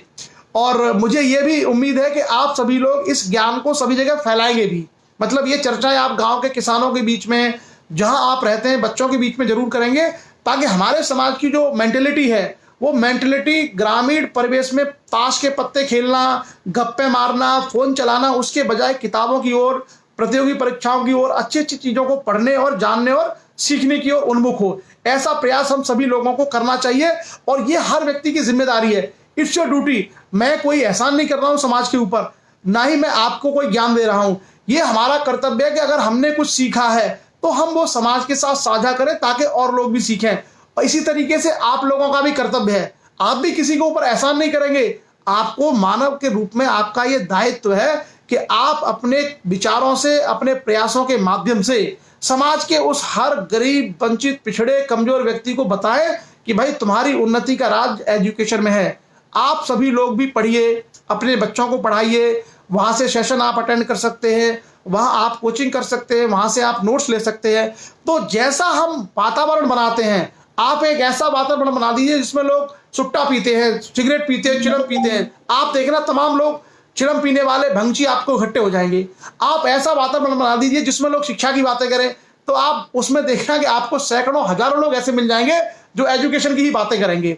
और मुझे यह भी उम्मीद है कि आप सभी लोग इस ज्ञान को सभी जगह फैलाएंगे भी। मतलब ये चर्चाएं आप गांव के किसानों के बीच में, जहां आप रहते हैं, बच्चों के बीच में जरूर करेंगे, ताकि हमारे समाज की जो मेंटेलिटी है वो मेंटेलिटी ग्रामीण परिवेश में ताश के पत्ते खेलना, गप्पे मारना, फोन चलाना, उसके बजाय किताबों की ओर, प्रतियोगी परीक्षाओं की ओर, अच्छी अच्छी चीजों को पढ़ने और जानने और सीखने की ओर उन्मुख हो। ऐसा प्रयास हम सभी लोगों को करना चाहिए और ये हर व्यक्ति की जिम्मेदारी है। It's your duty. मैं कोई एहसान नहीं कर रहा हूं समाज के ऊपर, ना ही मैं आपको कोई ज्ञान दे रहा हूं। ये हमारा कर्तव्य है कि अगर हमने कुछ सीखा है तो हम वो समाज के साथ साझा करें ताकि और लोग भी सीखें। और इसी तरीके से आप लोगों का भी कर्तव्य है, आप भी किसी के ऊपर एहसान नहीं करेंगे। आपको मानव के रूप में आपका ये दायित्व है कि आप अपने विचारों से, अपने प्रयासों के माध्यम से समाज के उस हर गरीब, वंचित, पिछड़े, कमजोर व्यक्ति को बताएं कि भाई तुम्हारी उन्नति का राज एजुकेशन में है। आप सभी लोग भी पढ़िए, अपने बच्चों को पढ़ाइए, वहां से सेशन आप अटेंड कर सकते हैं, वहां आप कोचिंग कर सकते हैं, वहां से आप नोट्स ले सकते हैं। तो जैसा हम वातावरण बनाते हैं, आप एक ऐसा वातावरण बना दीजिए जिसमें लोग सुट्टा पीते हैं, सिगरेट पीते हैं, चिलम पीते हैं। आप देखना तमाम लोग चिलम पीने वाले भंगची आपको इकट्ठे हो जाएंगे। आप ऐसा वातावरण बना दीजिए जिसमें लोग शिक्षा की बातें करें, तो आप उसमें देखना कि आपको सैकड़ों, हजारों लोग ऐसे मिल जाएंगे जो एजुकेशन की ही बातें करेंगे।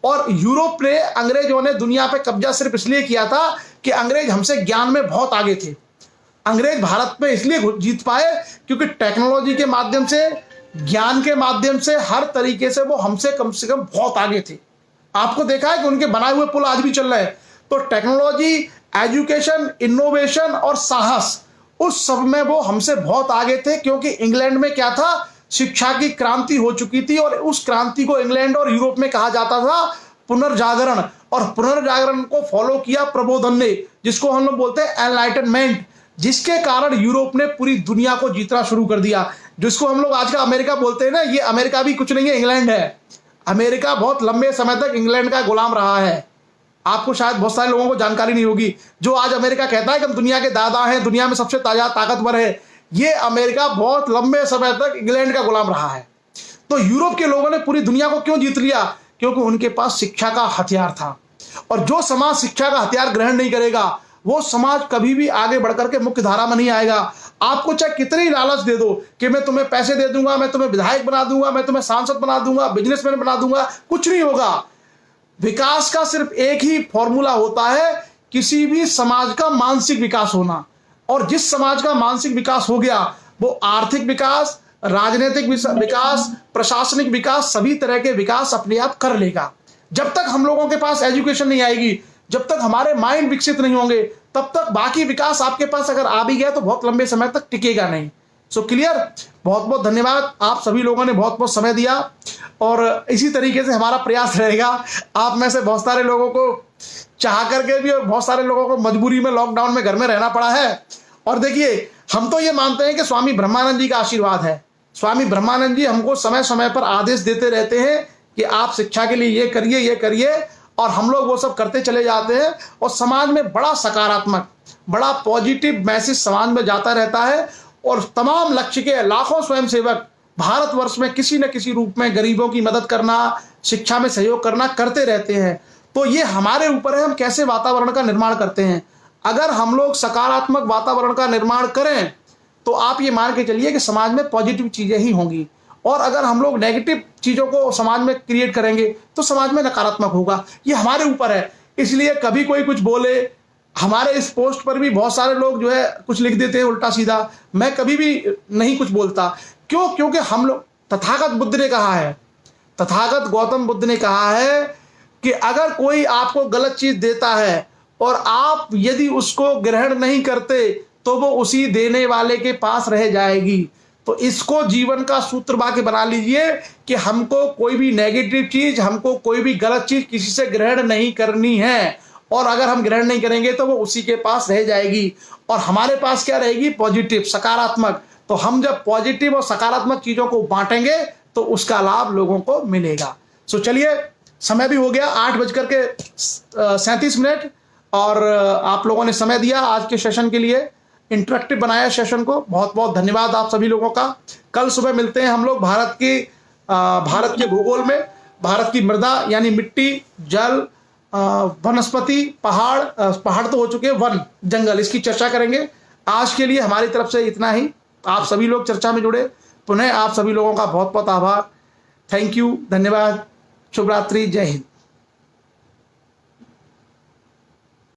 और यूरोप ने, अंग्रेजों ने दुनिया पे कब्जा सिर्फ इसलिए किया था कि अंग्रेज हमसे ज्ञान में बहुत आगे थे। अंग्रेज भारत में इसलिए जीत पाए क्योंकि टेक्नोलॉजी के माध्यम से, ज्ञान के माध्यम से, हर तरीके से वो हमसे कम से कम बहुत आगे थे। आपको देखा है कि उनके बनाए हुए पुल आज भी चल रहे हैं। तो टेक्नोलॉजी, एजुकेशन, इनोवेशन और साहस, उस सब में वो हमसे बहुत आगे थे क्योंकि इंग्लैंड में क्या था, शिक्षा की क्रांति हो चुकी थी। और उस क्रांति को इंग्लैंड और यूरोप में कहा जाता था पुनर्जागरण। और पुनर्जागरण को फॉलो किया प्रबोधन ने, जिसको हम लोग बोलते हैं एनलाइटनमेंट, जिसके कारण यूरोप ने पूरी दुनिया को जीतना शुरू कर दिया। जिसको हम लोग आज का अमेरिका बोलते हैं ना, ये अमेरिका भी कुछ नहीं है, इंग्लैंड है। अमेरिका बहुत लंबे समय तक इंग्लैंड का गुलाम रहा है। आपको शायद बहुत सारे लोगों को जानकारी नहीं होगी। जो आज अमेरिका कहता है कि हम दुनिया के दादा हैं, दुनिया में सबसे ताजा ताकतवर है, ये अमेरिका बहुत लंबे समय तक इंग्लैंड का गुलाम रहा है। तो यूरोप के लोगों ने पूरी दुनिया को क्यों जीत लिया? क्योंकि उनके पास शिक्षा का हथियार था। और जो समाज शिक्षा का हथियार ग्रहण नहीं करेगा, वो समाज कभी भी आगे बढ़कर के मुख्य धारा में नहीं आएगा। आपको चाहे कितनी लालच दे दो कि मैं तुम्हें पैसे दे दूंगा, मैं तुम्हें विधायक बना दूंगा, मैं तुम्हें सांसद बना दूंगा, बिजनेसमैन बना दूंगा, कुछ नहीं होगा। विकास का सिर्फ एक ही फॉर्मूला होता है, किसी भी समाज का मानसिक विकास होना। और जिस समाज का मानसिक विकास हो गया, वो आर्थिक विकास, राजनीतिक विकास, प्रशासनिक विकास, सभी तरह के विकास अपने आप कर लेगा। जब तक हम लोगों के पास एजुकेशन नहीं आएगी, जब तक हमारे माइंड विकसित नहीं होंगे, तब तक बाकी विकास आपके पास अगर आ भी गया तो बहुत लंबे समय तक टिकेगा नहीं। So clear? बहुत बहुत धन्यवाद, आप सभी लोगों ने बहुत बहुत समय दिया। और इसी तरीके से हमारा प्रयास रहेगा। आप में से बहुत सारे लोगों को चाह करके भी और बहुत सारे लोगों को मजबूरी में, लॉकडाउन में घर में रहना पड़ा है। और देखिए, हम तो ये मानते हैं कि स्वामी ब्रह्मानंद जी का आशीर्वाद है। स्वामी ब्रह्मानंद जी हमको समय समय पर आदेश देते रहते हैं कि आप शिक्षा के लिए ये करिए, ये करिए, और हम लोग वो सब करते चले जाते हैं। और समाज में बड़ा सकारात्मक, बड़ा पॉजिटिव मैसेज समाज में जाता रहता है। और तमाम लक्ष्य के लाखों स्वयंसेवक भारतवर्ष में किसी न किसी रूप में गरीबों की मदद करना, शिक्षा में सहयोग करना करते रहते हैं। तो ये हमारे ऊपर है, हम कैसे वातावरण का निर्माण करते हैं। अगर हम लोग सकारात्मक वातावरण का निर्माण करें तो आप ये मान के चलिए कि समाज में पॉजिटिव चीजें ही होंगी। और अगर हम लोग नेगेटिव चीजों को समाज में क्रिएट करेंगे तो समाज में नकारात्मक होगा। ये हमारे ऊपर है। इसलिए कभी कोई कुछ बोले, हमारे इस पोस्ट पर भी बहुत सारे लोग जो है कुछ लिख देते हैं उल्टा सीधा, मैं कभी भी नहीं कुछ बोलता। क्यों? क्योंकि हम लोग, तथागत बुद्ध ने कहा है, तथागत गौतम बुद्ध ने कहा है कि अगर कोई आपको गलत चीज देता है और आप यदि उसको ग्रहण नहीं करते तो वो उसी देने वाले के पास रह जाएगी। तो इसको जीवन का सूत्र बना के बना लीजिए कि हमको कोई भी नेगेटिव चीज, हमको कोई भी गलत चीज किसी से ग्रहण नहीं करनी है। और अगर हम ग्रहण नहीं करेंगे तो वो उसी के पास रह जाएगी। और हमारे पास क्या रहेगी? पॉजिटिव, सकारात्मक। तो हम जब पॉजिटिव और सकारात्मक चीजों को बांटेंगे तो उसका लाभ लोगों को मिलेगा। सो चलिए, समय भी हो गया 8:37 और आप लोगों ने समय दिया आज के सेशन के लिए, इंटरेक्टिव बनाया सेशन को। बहुत बहुत धन्यवाद आप सभी लोगों का। कल सुबह मिलते हैं हम लोग भारत के भूगोल में, भारत की मृदा यानी मिट्टी, जल, वनस्पति, पहाड़ तो हो चुके, वन, जंगल, इसकी चर्चा करेंगे। आज के लिए हमारी तरफ से इतना ही। आप सभी लोग चर्चा में जुड़े, पुनः आप सभी लोगों का बहुत बहुत आभार। थैंक यू, धन्यवाद, शुभ रात्रि, जय हिंद।